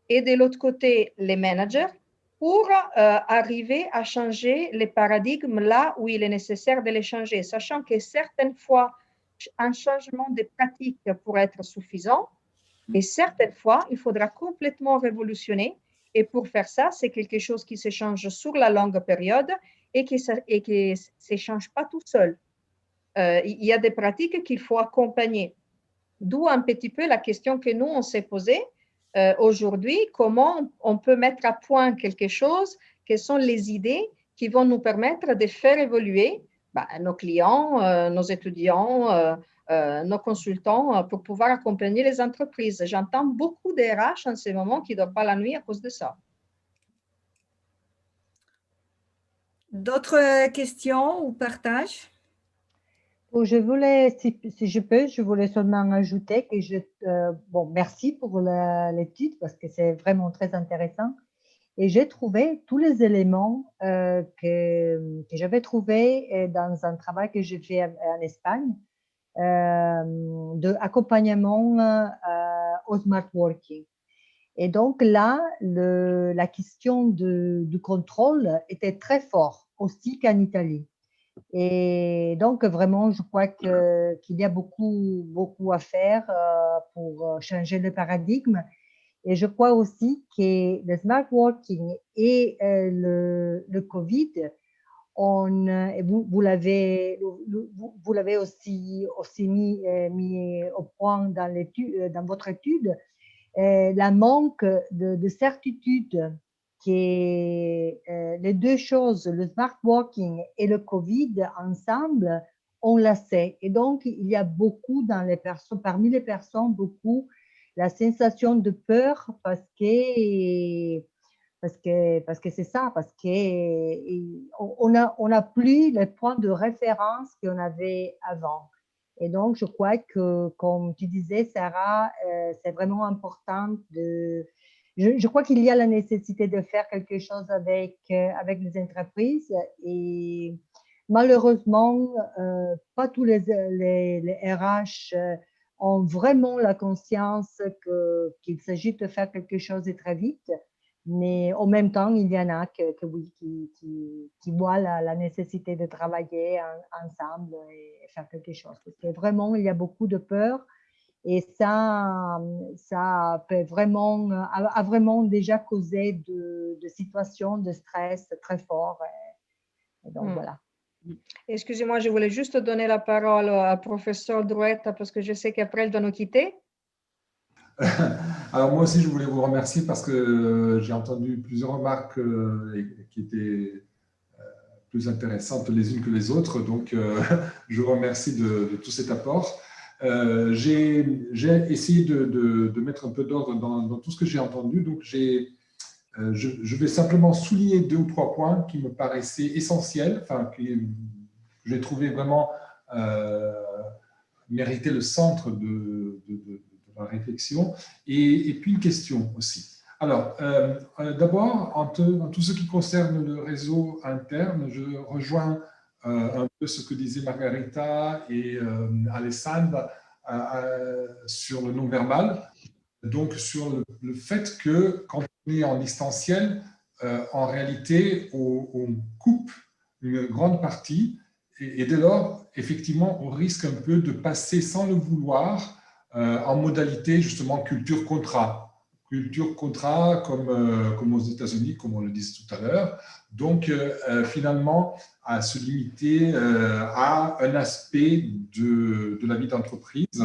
et de l'autre côté les managers pour arriver à changer les paradigmes là où il est nécessaire de les changer, sachant que certaines fois, un changement de pratique pourrait être suffisant et certaines fois, il faudra complètement révolutionner. Et pour faire ça, c'est quelque chose qui se change sur la longue période et qui ne se change pas tout seul. Il y a des pratiques qu'il faut accompagner. D'où un petit peu la question que nous, on s'est posée aujourd'hui, comment on peut mettre à point quelque chose, quelles sont les idées qui vont nous permettre de faire évoluer nos clients, nos étudiants, nos consultants pour pouvoir accompagner les entreprises. J'entends beaucoup d'RH en ce moment qui ne dorment pas la nuit à cause de ça. D'autres questions ou partages? Je voulais, si je peux, je voulais seulement ajouter que bon, merci pour l'étude parce que c'est vraiment très intéressant. Et j'ai trouvé tous les éléments que j'avais trouvés dans un travail que j'ai fait en Espagne d'accompagnement au smart working. Et donc là, la question du contrôle était très fort, aussi qu'en Italie. Et donc, vraiment, je crois qu'il y a beaucoup à faire pour changer le paradigme. Et je crois aussi que le smart working et le Covid, vous l'avez aussi mis au point dans votre étude, la manque de certitude que les deux choses, le smart working et le Covid ensemble, on la sait. Et donc, il y a beaucoup parmi les personnes, beaucoup la sensation de peur parce que c'est ça, parce qu'on n'a plus les points de référence qu'on avait avant. Et donc, je crois que, comme tu disais, Sarah, c'est vraiment important je crois qu'il y a la nécessité de faire quelque chose avec les entreprises et malheureusement, pas tous les RH ont vraiment la conscience qu'il s'agit de faire quelque chose de très vite. Mais en même temps, il y en a qui voient la nécessité de travailler ensemble et faire quelque chose. Parce que vraiment, il y a beaucoup de peur et ça peut vraiment, a vraiment déjà causé de situations de stress très fortes. Et donc, voilà. Excusez-moi, je voulais juste donner la parole à professeur Drouetta parce que je sais qu'après, elle doit nous quitter. Alors moi aussi, je voulais vous remercier parce que j'ai entendu plusieurs remarques qui étaient plus intéressantes les unes que les autres. Donc, je vous remercie de tout cet apport. J'ai essayé de mettre un peu d'ordre dans tout ce que j'ai entendu. Donc, je vais simplement souligner 2 ou 3 points qui me paraissaient essentiels, enfin, que j'ai trouvé vraiment mériter le centre de la réflexion, et puis une question aussi. Alors, d'abord, en tout ce qui concerne le réseau interne, je rejoins un peu ce que disaient Margarita et Alessandra sur le non-verbal, donc sur le fait que quand on est en distanciel, en réalité, on coupe une grande partie et dès lors, effectivement, on risque un peu de passer sans le vouloir en modalité justement culture-contrat. Culture-contrat comme aux États-Unis, comme on le disait tout à l'heure. Donc, finalement, à se limiter à un aspect de la vie d'entreprise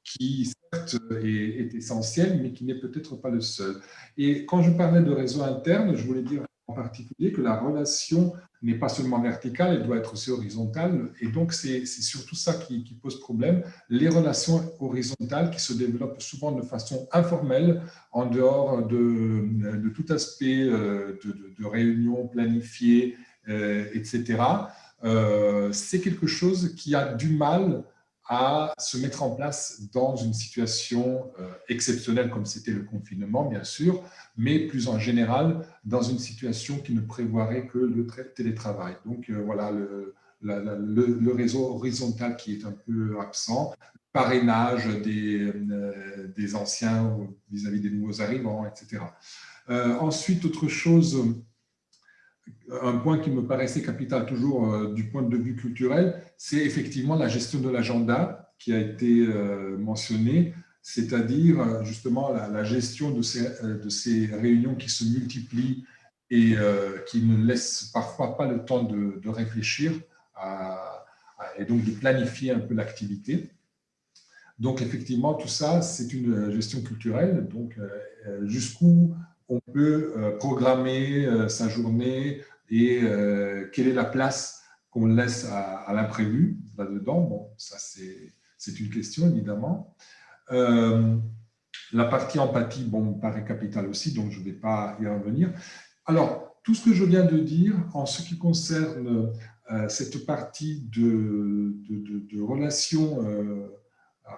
qui, certes, est essentiel, mais qui n'est peut-être pas le seul. Et quand je parlais de réseau interne, je voulais dire en particulier que la relation n'est pas seulement verticale, elle doit être aussi horizontale. Et donc, c'est surtout ça qui pose problème. Les relations horizontales qui se développent souvent de façon informelle, en dehors de tout aspect de réunions planifiées, etc. C'est quelque chose qui a du mal à se mettre en place dans une situation exceptionnelle comme c'était le confinement, bien sûr, mais plus en général, dans une situation qui ne prévoirait que le télétravail. Donc voilà, le réseau horizontal qui est un peu absent, parrainage des anciens vis-à-vis des nouveaux arrivants, etc. Ensuite, autre chose, un point qui me paraissait capital toujours du point de vue culturel, c'est effectivement la gestion de l'agenda qui a été mentionnée, c'est-à-dire justement la gestion de ces réunions qui se multiplient et qui ne laissent parfois pas le temps de réfléchir et donc de planifier un peu l'activité. Donc effectivement, tout ça, c'est une gestion culturelle, donc jusqu'où on peut programmer sa journée et quelle est la place qu'on laisse à l'imprévu là-dedans. Bon, ça c'est une question évidemment. La partie empathie, bon, me paraît capitale aussi, donc je ne vais pas y revenir. Alors, tout ce que je viens de dire en ce qui concerne cette partie de relation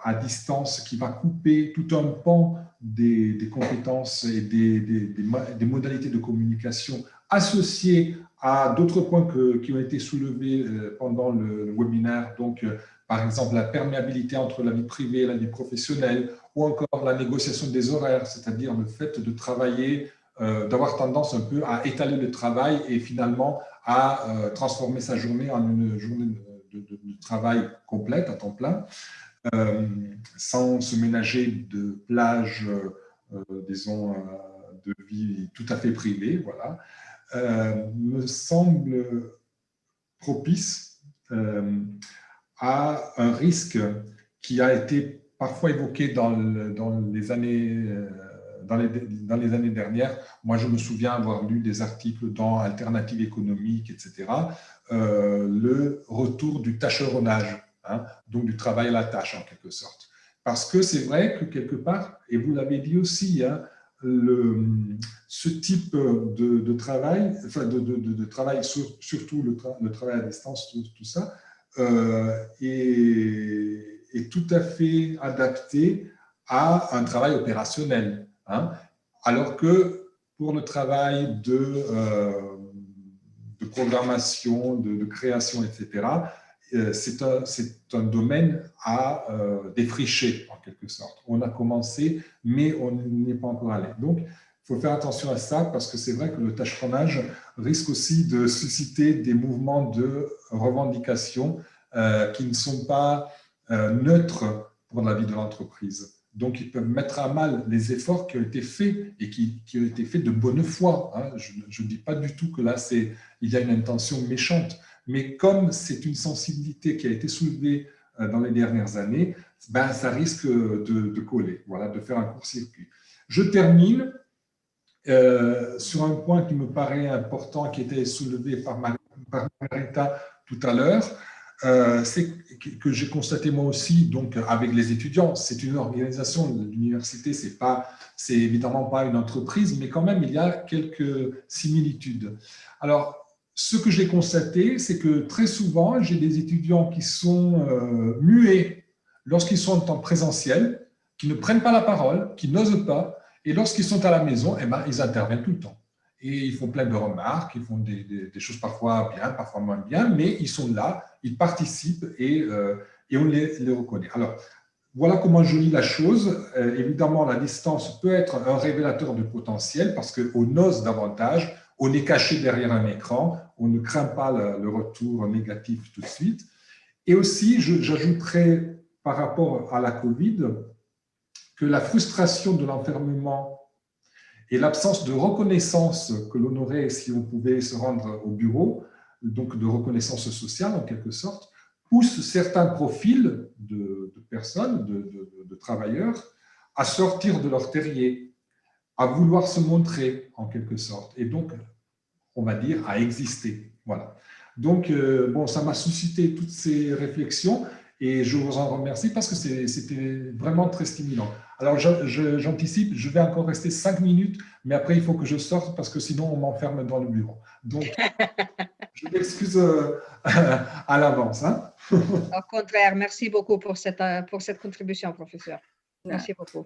à distance qui va couper tout un pan des compétences et des modalités de communication associées à d'autres points qui ont été soulevés pendant le webinaire, donc par exemple la perméabilité entre la vie privée et la vie professionnelle, ou encore la négociation des horaires, c'est-à-dire le fait de travailler, d'avoir tendance un peu à étaler le travail et finalement à transformer sa journée en une journée de travail complète, à temps plein, sans se ménager de plages, disons, de vie tout à fait privée, voilà, me semble propice à un risque qui a été parfois évoqué dans les années dernières. Moi, je me souviens avoir lu des articles dans Alternative économique, etc. Le retour du tâcheronnage, hein, donc du travail à la tâche en quelque sorte. Parce que c'est vrai que quelque part, et vous l'avez dit aussi, hein, ce type de travail, enfin de travail, surtout le travail à distance, tout ça, est tout à fait adapté à un travail opérationnel. Hein, alors que pour le travail de programmation, de création, etc., c'est un domaine à défricher, en quelque sorte. On a commencé, mais on n'y est pas encore allé. Donc, il faut faire attention à ça, parce que c'est vrai que le tâcheronnage risque aussi de susciter des mouvements de revendication qui ne sont pas neutres pour la vie de l'entreprise. Donc, ils peuvent mettre à mal les efforts qui ont été faits et qui ont été faits de bonne foi. Hein. Je ne dis pas du tout que là, il y a une intention méchante. Mais comme c'est une sensibilité qui a été soulevée dans les dernières années, ben, ça risque de coller, voilà, de faire un court-circuit. Je termine sur un point qui me paraît important, qui était soulevé par Margarita tout à l'heure. C'est que j'ai constaté moi aussi, donc avec les étudiants, c'est une organisation de l'université, c'est évidemment pas une entreprise, mais quand même il y a quelques similitudes. Alors, ce que j'ai constaté, c'est que très souvent, j'ai des étudiants qui sont muets lorsqu'ils sont en présentiel, qui ne prennent pas la parole, qui n'osent pas, et lorsqu'ils sont à la maison, eh ben, ils interviennent tout le temps. Et ils font plein de remarques, ils font des choses parfois bien, parfois moins bien, mais ils sont là, ils participent et on les reconnaît. Alors, voilà comment je lis la chose. Évidemment, la distance peut être un révélateur de potentiel parce qu'on ose davantage, on est caché derrière un écran, on ne craint pas le retour négatif tout de suite. Et aussi, j'ajouterais par rapport à la Covid que la frustration de l'enfermement et l'absence de reconnaissance que l'on aurait si on pouvait se rendre au bureau, donc de reconnaissance sociale en quelque sorte, pousse certains profils de personnes, de travailleurs, à sortir de leur terrier, à vouloir se montrer en quelque sorte, et donc, on va dire, à exister. Voilà. Donc, bon, ça m'a suscité toutes ces réflexions et je vous en remercie parce que c'était vraiment très stimulant. Alors, j'anticipe, je vais encore rester 5 minutes, mais après, il faut que je sorte parce que sinon, on m'enferme dans le bureau. Donc, je m'excuse à l'avance. Hein. Au contraire, merci beaucoup pour cette contribution, professeur. Merci beaucoup.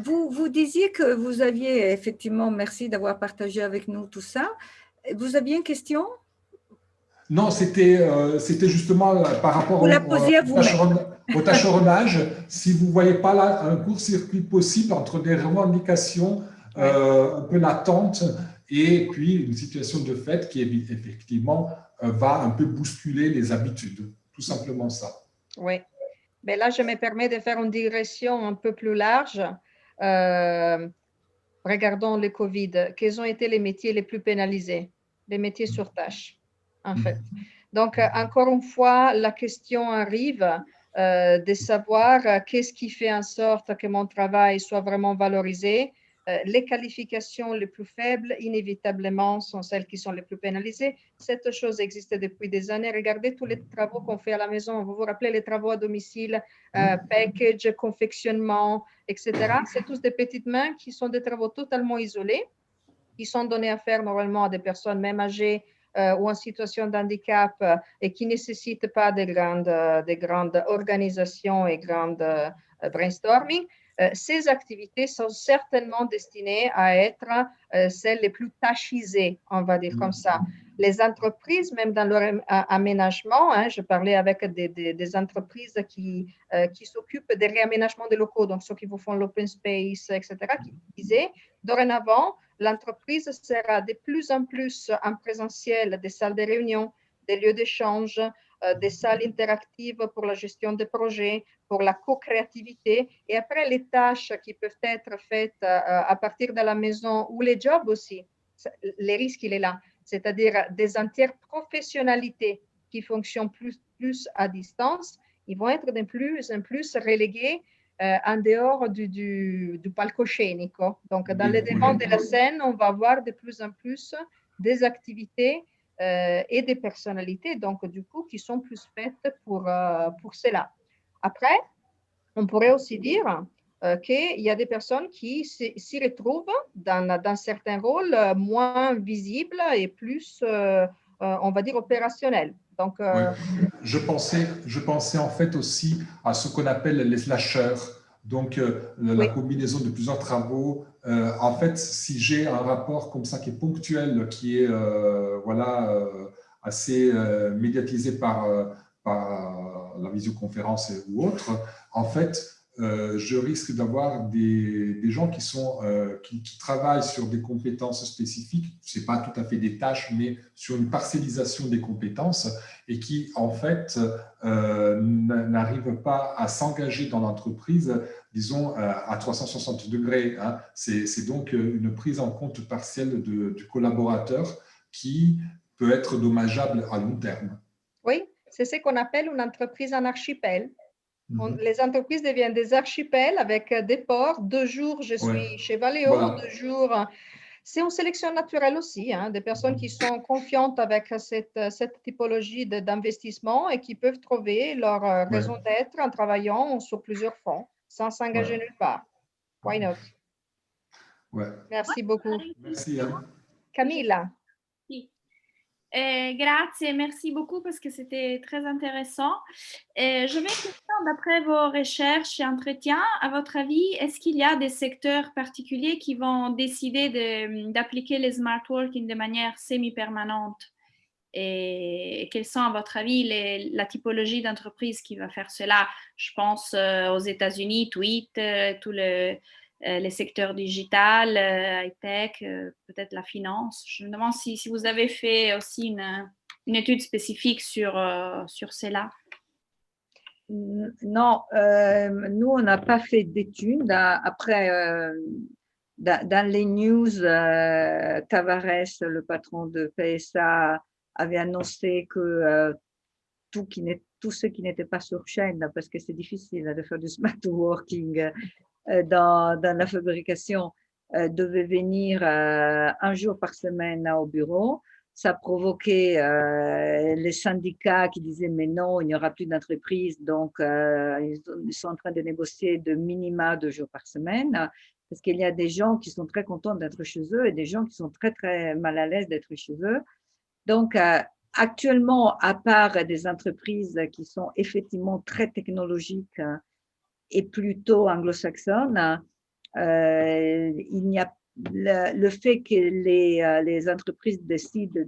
Vous disiez que vous aviez effectivement, merci d'avoir partagé avec nous tout ça. Vous aviez une question? Non, c'était justement par rapport Vous la posiez à vous-même. au tâcheronnage. Si vous ne voyez pas là un court-circuit possible entre des revendications un peu latentes et puis une situation de fait qui, effectivement, va un peu bousculer les habitudes. Tout simplement ça. Oui. Mais là, je me permets de faire une digression un peu plus large. Regardons le Covid. Quels ont été les métiers les plus pénalisés? Les métiers sur tâche, en fait. Donc, encore une fois, la question arrive de savoir qu'est-ce qui fait en sorte que mon travail soit vraiment valorisé. Les qualifications les plus faibles, inévitablement, sont celles qui sont les plus pénalisées. Cette chose existe depuis des années. Regardez tous les travaux qu'on fait à la maison. Vous vous rappelez les travaux à domicile, package, confectionnement, etc. C'est tous des petites mains qui sont des travaux totalement isolés, qui sont donnés à faire normalement à des personnes même âgées ou en situation de handicap et qui ne nécessitent pas de grandes organisations et grandes brainstorming. Ces activités sont certainement destinées à être celles les plus tachisées, on va dire comme ça. Les entreprises, même dans leur aménagement, je parlais avec des entreprises qui s'occupent des réaménagements des locaux, donc ceux qui vous font l'open space, etc., qui disaient, dorénavant, l'entreprise sera de plus en plus en présentiel des salles de réunion, des lieux d'échange, des salles interactives pour la gestion des projets, pour la co-créativité. Et après, les tâches qui peuvent être faites à partir de la maison ou les jobs aussi, les risques, il est là. C'est-à-dire des interprofessionnalités qui fonctionnent plus à distance, ils vont être de plus en plus relégués en dehors du palcoscenico. Donc, dans les devants de la scène, on va voir de plus en plus des activités et des personnalités, donc du coup, qui sont plus faites pour cela. Après, on pourrait aussi dire qu'il y a des personnes qui s'y retrouvent dans certains rôles moins visibles et plus, on va dire, opérationnels. Donc, je pensais en fait aussi à ce qu'on appelle les slashers. Donc, la combinaison de plusieurs travaux. En fait, si j'ai un rapport comme ça qui est ponctuel, qui est assez médiatisé par la visioconférence ou autre, en fait, je risque d'avoir des gens qui travaillent sur des compétences spécifiques, ce n'est pas tout à fait des tâches, mais sur une parcellisation des compétences et qui, en fait, n'arrivent pas à s'engager dans l'entreprise, disons, à 360 degrés. Hein. C'est donc une prise en compte partielle du collaborateur qui peut être dommageable à long terme. Oui, c'est ce qu'on appelle une entreprise en archipel. Les entreprises deviennent des archipels avec des ports. 2 jours, je suis chez Valeo, voilà. 2 jours. C'est une sélection naturelle aussi, hein, des personnes qui sont confiantes avec cette typologie d'investissement et qui peuvent trouver leur raison d'être en travaillant sur plusieurs fronts, sans s'engager nulle part. Why not? Merci beaucoup. Merci. Hein. Camilla. Grazie, merci beaucoup parce que c'était très intéressant. Je vais question, d'après vos recherches et entretiens, à votre avis, est-ce qu'il y a des secteurs particuliers qui vont décider d'appliquer les smart working de manière semi-permanente? Et quelles sont, à votre avis, la typologie d'entreprise qui va faire cela? Je pense aux États-Unis, Twitter, tous les secteurs digital, high-tech, peut-être la finance. Je me demande si vous avez fait aussi une étude spécifique sur cela. Non, nous, on n'a pas fait d'études. Après, dans les news, Tavares, le patron de PSA, avait annoncé que tout ce qui n'était pas sur chaîne, parce que c'est difficile de faire du smart working dans la fabrication, devait venir 1 jour par semaine au bureau. Ça provoquait les syndicats qui disaient mais non, il n'y aura plus d'entreprise, donc ils sont en train de négocier de minima 2 jours par semaine, parce qu'il y a des gens qui sont très contents d'être chez eux et des gens qui sont très très mal à l'aise d'être chez eux. Donc actuellement, à part des entreprises qui sont effectivement très technologiques et plutôt anglo-saxonnes, il n'y a le fait que les entreprises décident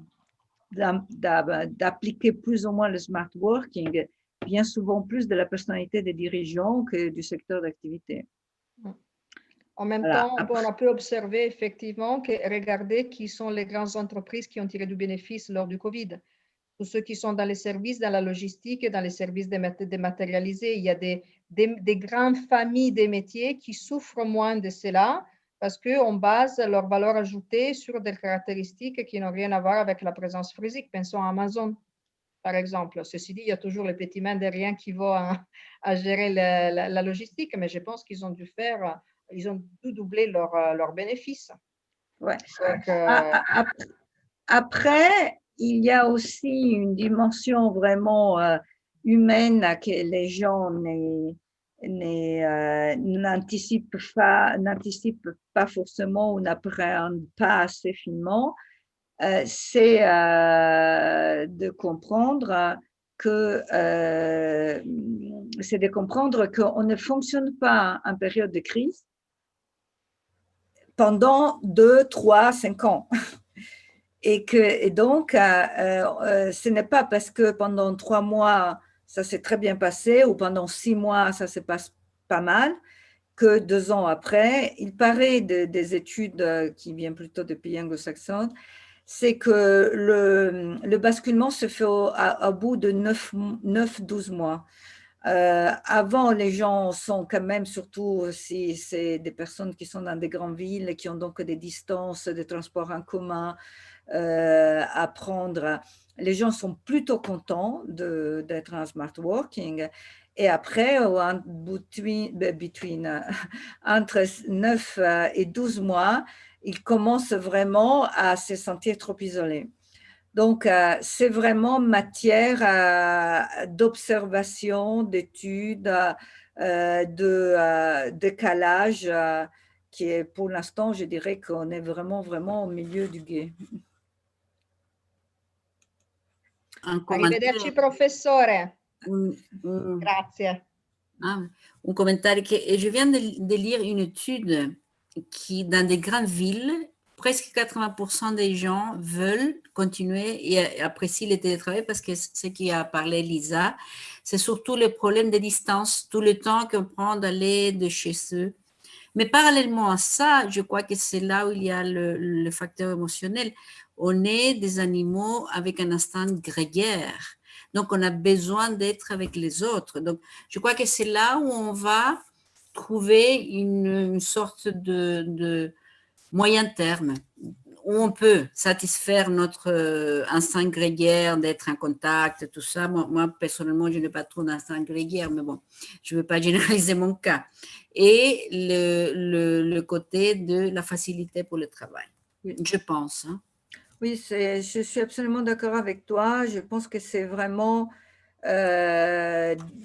d'appliquer plus ou moins le smart working vient souvent plus de la personnalité des dirigeants que du secteur d'activité. En même Voilà. temps, on a pu observer effectivement que regardez qui sont les grandes entreprises qui ont tiré du bénéfice lors du Covid. Tous ceux qui sont dans les services, dans la logistique et dans les services dématérialisés. Il y a des grandes familles des métiers qui souffrent moins de cela parce qu'on base leur valeur ajoutée sur des caractéristiques qui n'ont rien à voir avec la présence physique. Pensons à Amazon, par exemple. Ceci dit, il y a toujours les petits mains derrière qui vont à gérer la logistique, mais je pense qu'ils ont dû faire, ils ont dû doubler leurs bénéfices. Ouais. Donc, après, il y a aussi une dimension vraiment humaine que les gens n'anticipent pas forcément ou n'appréhendent pas assez finement. C'est de comprendre qu'on ne fonctionne pas en période de crise pendant 2, 3, 5 ans. Et donc, ce n'est pas parce que pendant 3 mois, ça s'est très bien passé ou pendant 6 mois, ça se passe pas mal, que 2 ans après, il paraît des études qui viennent plutôt des pays anglo-saxons, c'est que le basculement se fait au bout de 9-12 mois. Avant, les gens sont quand même, surtout si c'est des personnes qui sont dans des grandes villes, qui ont donc des distances de transport en commun à prendre, les gens sont plutôt contents d'être en smart working. Et après, entre 9 et 12 mois, ils commencent vraiment à se sentir trop isolés. Donc, c'est vraiment matière d'observation, d'études, de décalage, qui est pour l'instant, je dirais qu'on est vraiment, vraiment au milieu du gué. Arrivederci professore. Grazie. Un commentaire et je viens de lire une étude qui, dans des grandes villes, presque 80% des gens veulent continuer et apprécient le télétravail parce que ce qui a parlé Lisa, c'est surtout le problème de distance, tout le temps qu'on prend d'aller de chez eux. Mais parallèlement à ça, je crois que c'est là où il y a le facteur émotionnel. On est des animaux avec un instinct grégaire. Donc, on a besoin d'être avec les autres. Donc, je crois que c'est là où on va trouver une sorte de moyen terme où on peut satisfaire notre instinct grégaire d'être en contact, tout ça. Moi, personnellement, je n'ai pas trop d'instinct grégaire, mais bon, je ne veux pas généraliser mon cas. Et le côté de la facilité pour le travail, je pense. Hein. Oui, je suis absolument d'accord avec toi. Je pense que c'est vraiment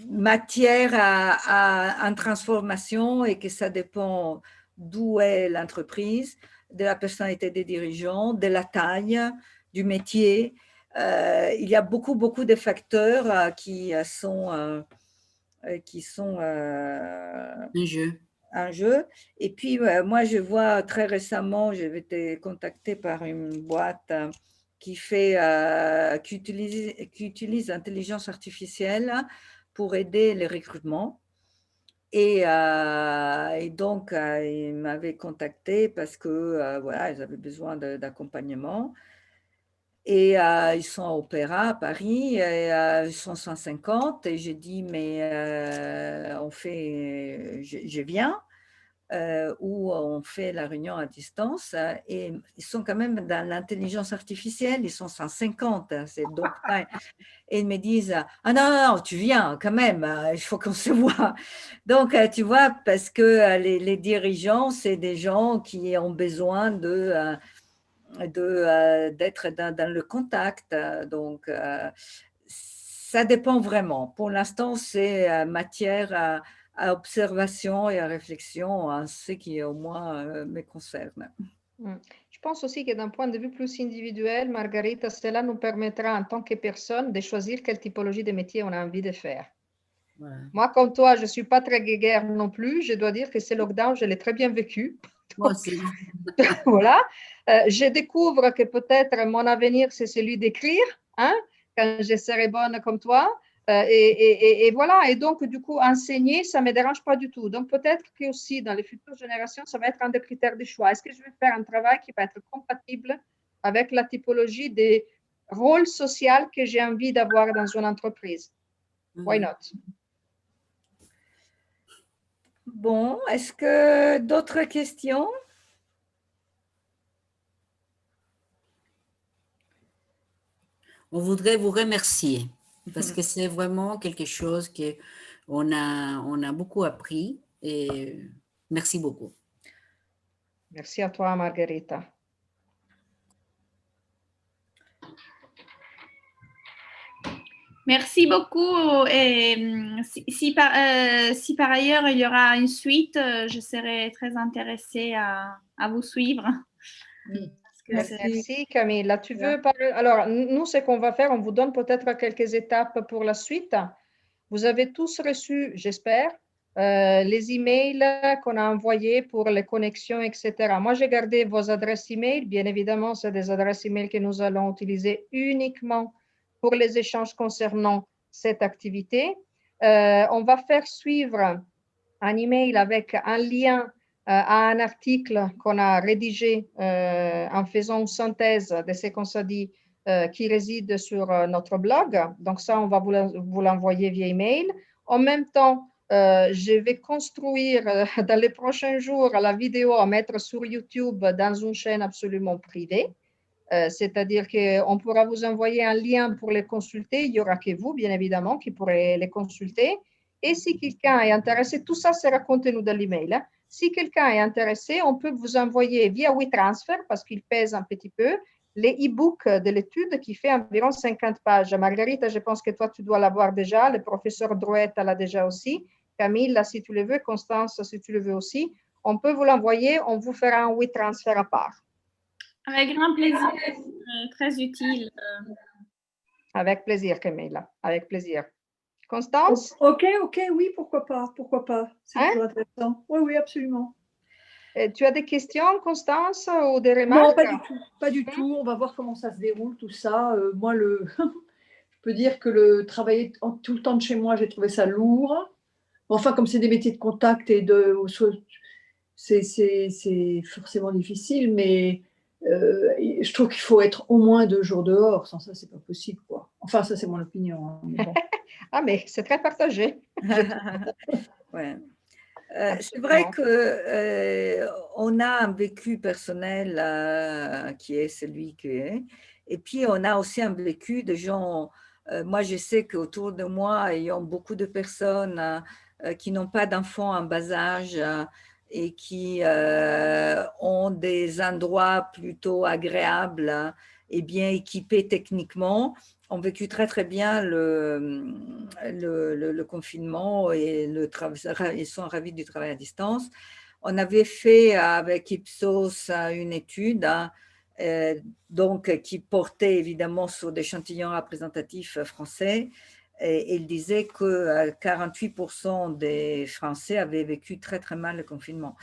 matière à une transformation et que ça dépend d'où est l'entreprise, de la personnalité des dirigeants, de la taille, du métier. Il y a beaucoup, beaucoup de facteurs qui sont un jeu. Et puis, moi, je vois très récemment, j'ai été contactée par une boîte qui utilise l'intelligence artificielle pour aider les recrutements. Et donc, ils m'avaient contacté parce que voilà, ils avaient besoin d'accompagnement. Et ils sont à Opéra, à Paris, et ils sont 150. Et j'ai dit, mais je viens, où on fait la réunion à distance. Et ils sont quand même dans l'intelligence artificielle, ils sont 150. C'est donc pas... Et ils me disent, ah non, tu viens quand même, il faut qu'on se voit. Donc, tu vois, parce que les dirigeants, c'est des gens qui ont besoin d'être dans le contact. Donc, ça dépend vraiment. Pour l'instant, c'est matière à observation et à réflexion en ce qui, au moins, me concerne. Je pense aussi que d'un point de vue plus individuel, Margarita, cela nous permettra en tant que personne de choisir quelle typologie de métier on a envie de faire. Ouais. Moi, comme toi, je ne suis pas très grégaire non plus. Je dois dire que ces lockdowns, je l'ai très bien vécu Moi aussi. Voilà. Je découvre que peut-être mon avenir, c'est celui d'écrire, hein, quand je serai bonne comme toi. Et voilà. Et donc, du coup, enseigner, ça ne me dérange pas du tout. Donc, peut-être que aussi dans les futures générations, ça va être un des critères de choix. Est-ce que je vais faire un travail qui va être compatible avec la typologie des rôles sociaux que j'ai envie d'avoir dans une entreprise? Why not? Bon, est-ce que d'autres questions? On voudrait vous remercier parce que c'est vraiment quelque chose qu'on a beaucoup appris et merci beaucoup. Merci à toi, Margherita. Merci beaucoup. Et si par ailleurs il y aura une suite, je serai très intéressée à vous suivre. Merci Camille. Là, tu veux parler? Alors, nous, ce qu'on va faire, on vous donne peut-être quelques étapes pour la suite. Vous avez tous reçu, j'espère, les emails qu'on a envoyés pour les connexions, etc. Moi, j'ai gardé vos adresses email. Bien évidemment, c'est des adresses email que nous allons utiliser uniquement pour les échanges concernant cette activité. On va faire suivre un email avec un lien à un article qu'on a rédigé en faisant une synthèse de ce qu'on s'est dit qui réside sur notre blog. Donc ça, on va vous l'envoyer via email. En même temps, je vais construire dans les prochains jours la vidéo à mettre sur YouTube dans une chaîne absolument privée. C'est-à-dire qu'on pourra vous envoyer un lien pour les consulter. Il n'y aura que vous, bien évidemment, qui pourrez les consulter. Et si quelqu'un est intéressé, tout ça sera contenu dans l'email. Hein. Si quelqu'un est intéressé, on peut vous envoyer via WeTransfer, parce qu'il pèse un petit peu, les e-books de l'étude qui fait environ 50 pages. Margherita, je pense que toi, tu dois l'avoir déjà. Le professeur Drouet l'a déjà aussi. Camille, là, si tu le veux. Constance, si tu le veux aussi. On peut vous l'envoyer. On vous fera un WeTransfer à part. Avec grand plaisir, très utile. Avec plaisir, Camille, avec plaisir. Constance? Ok, oui, pourquoi pas. C'est toujours intéressant. Oui, absolument. Tu as des questions, Constance, ou des remarques? Non, pas du tout. On va voir comment ça se déroule, tout ça. Moi, je peux dire que le travailler tout le temps de chez moi, j'ai trouvé ça lourd. Enfin, comme c'est des métiers de contact c'est forcément difficile, mais je trouve qu'il faut être au moins 2 jours dehors. Sans ça, c'est pas possible, quoi. Enfin, ça, c'est mon opinion. Hein, mais bon. Ah, mais c'est très partagé. Ouais. C'est vrai qu'on a un vécu personnel qui est celui qui est. Et puis, on a aussi un vécu de gens. Moi, je sais qu'autour de moi, il y a beaucoup de personnes qui n'ont pas d'enfants en bas âge et qui ont des endroits plutôt agréables et bien équipés techniquement, ont vécu très, très bien le confinement et ils sont ravis du travail à distance. On avait fait avec Ipsos une étude donc, qui portait évidemment sur des échantillons représentatifs français. Et il disait que 48% des Français avaient vécu très, très mal le confinement.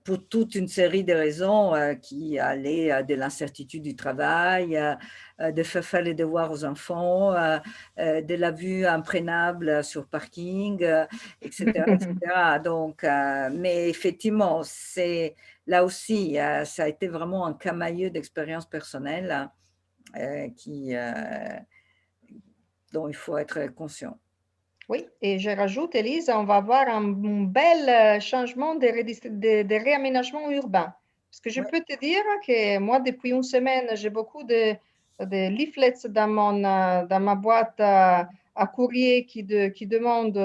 Pour toute une série de raisons qui allaient de l'incertitude du travail, de faire les devoirs aux enfants, de la vue imprénable sur parking, etc., etc. Donc, mais effectivement, là aussi, ça a été vraiment un camailleux d'expériences personnelles dont il faut être conscient. Oui, et je rajoute, Élise, on va avoir un bel changement de réaménagement urbain. Parce que je peux te dire que moi, depuis une semaine, j'ai beaucoup de leaflets dans ma boîte à courrier qui demande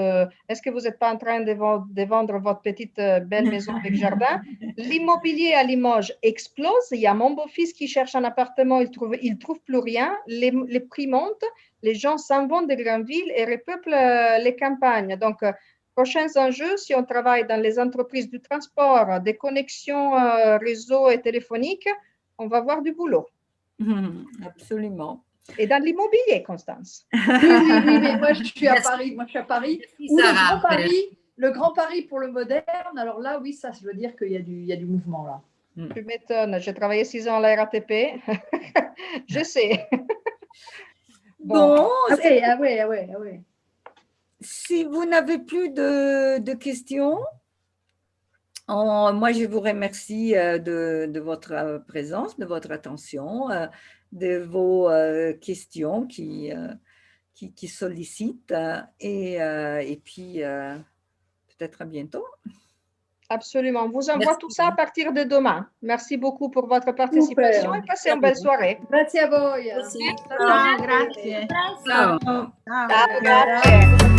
est-ce que vous n'êtes pas en train de vendre votre petite belle maison avec jardin? L'immobilier à Limoges explose. Il y a mon beau-fils qui cherche un appartement, il trouve plus rien. Les prix montent. Les gens s'en vont des grandes villes et repeuplent les campagnes. Donc, prochains enjeux, si on travaille dans les entreprises du transport, des connexions réseau et téléphoniques, on va avoir du boulot. Absolument. Et dans l'immobilier, Constance. Oui, mais moi, je suis à Paris. Où le Grand Paris Le Grand Paris pour le moderne, alors là, oui, ça, je veux dire qu'il y a du mouvement là. Tu m'étonnes, j'ai travaillé 6 ans à la RATP. Je sais. Bon, Ah ouais. si vous n'avez plus de questions, moi, je vous remercie de votre présence, de votre attention, de vos questions qui sollicitent et puis peut-être à bientôt. Absolument. On vous envoie Merci. tout ça à partir de demain. Merci beaucoup pour votre participation Super. et passez une belle soirée. Grazie a voi. Merci. Ciao, grazie. Ciao. Ciao. Ciao, grazie.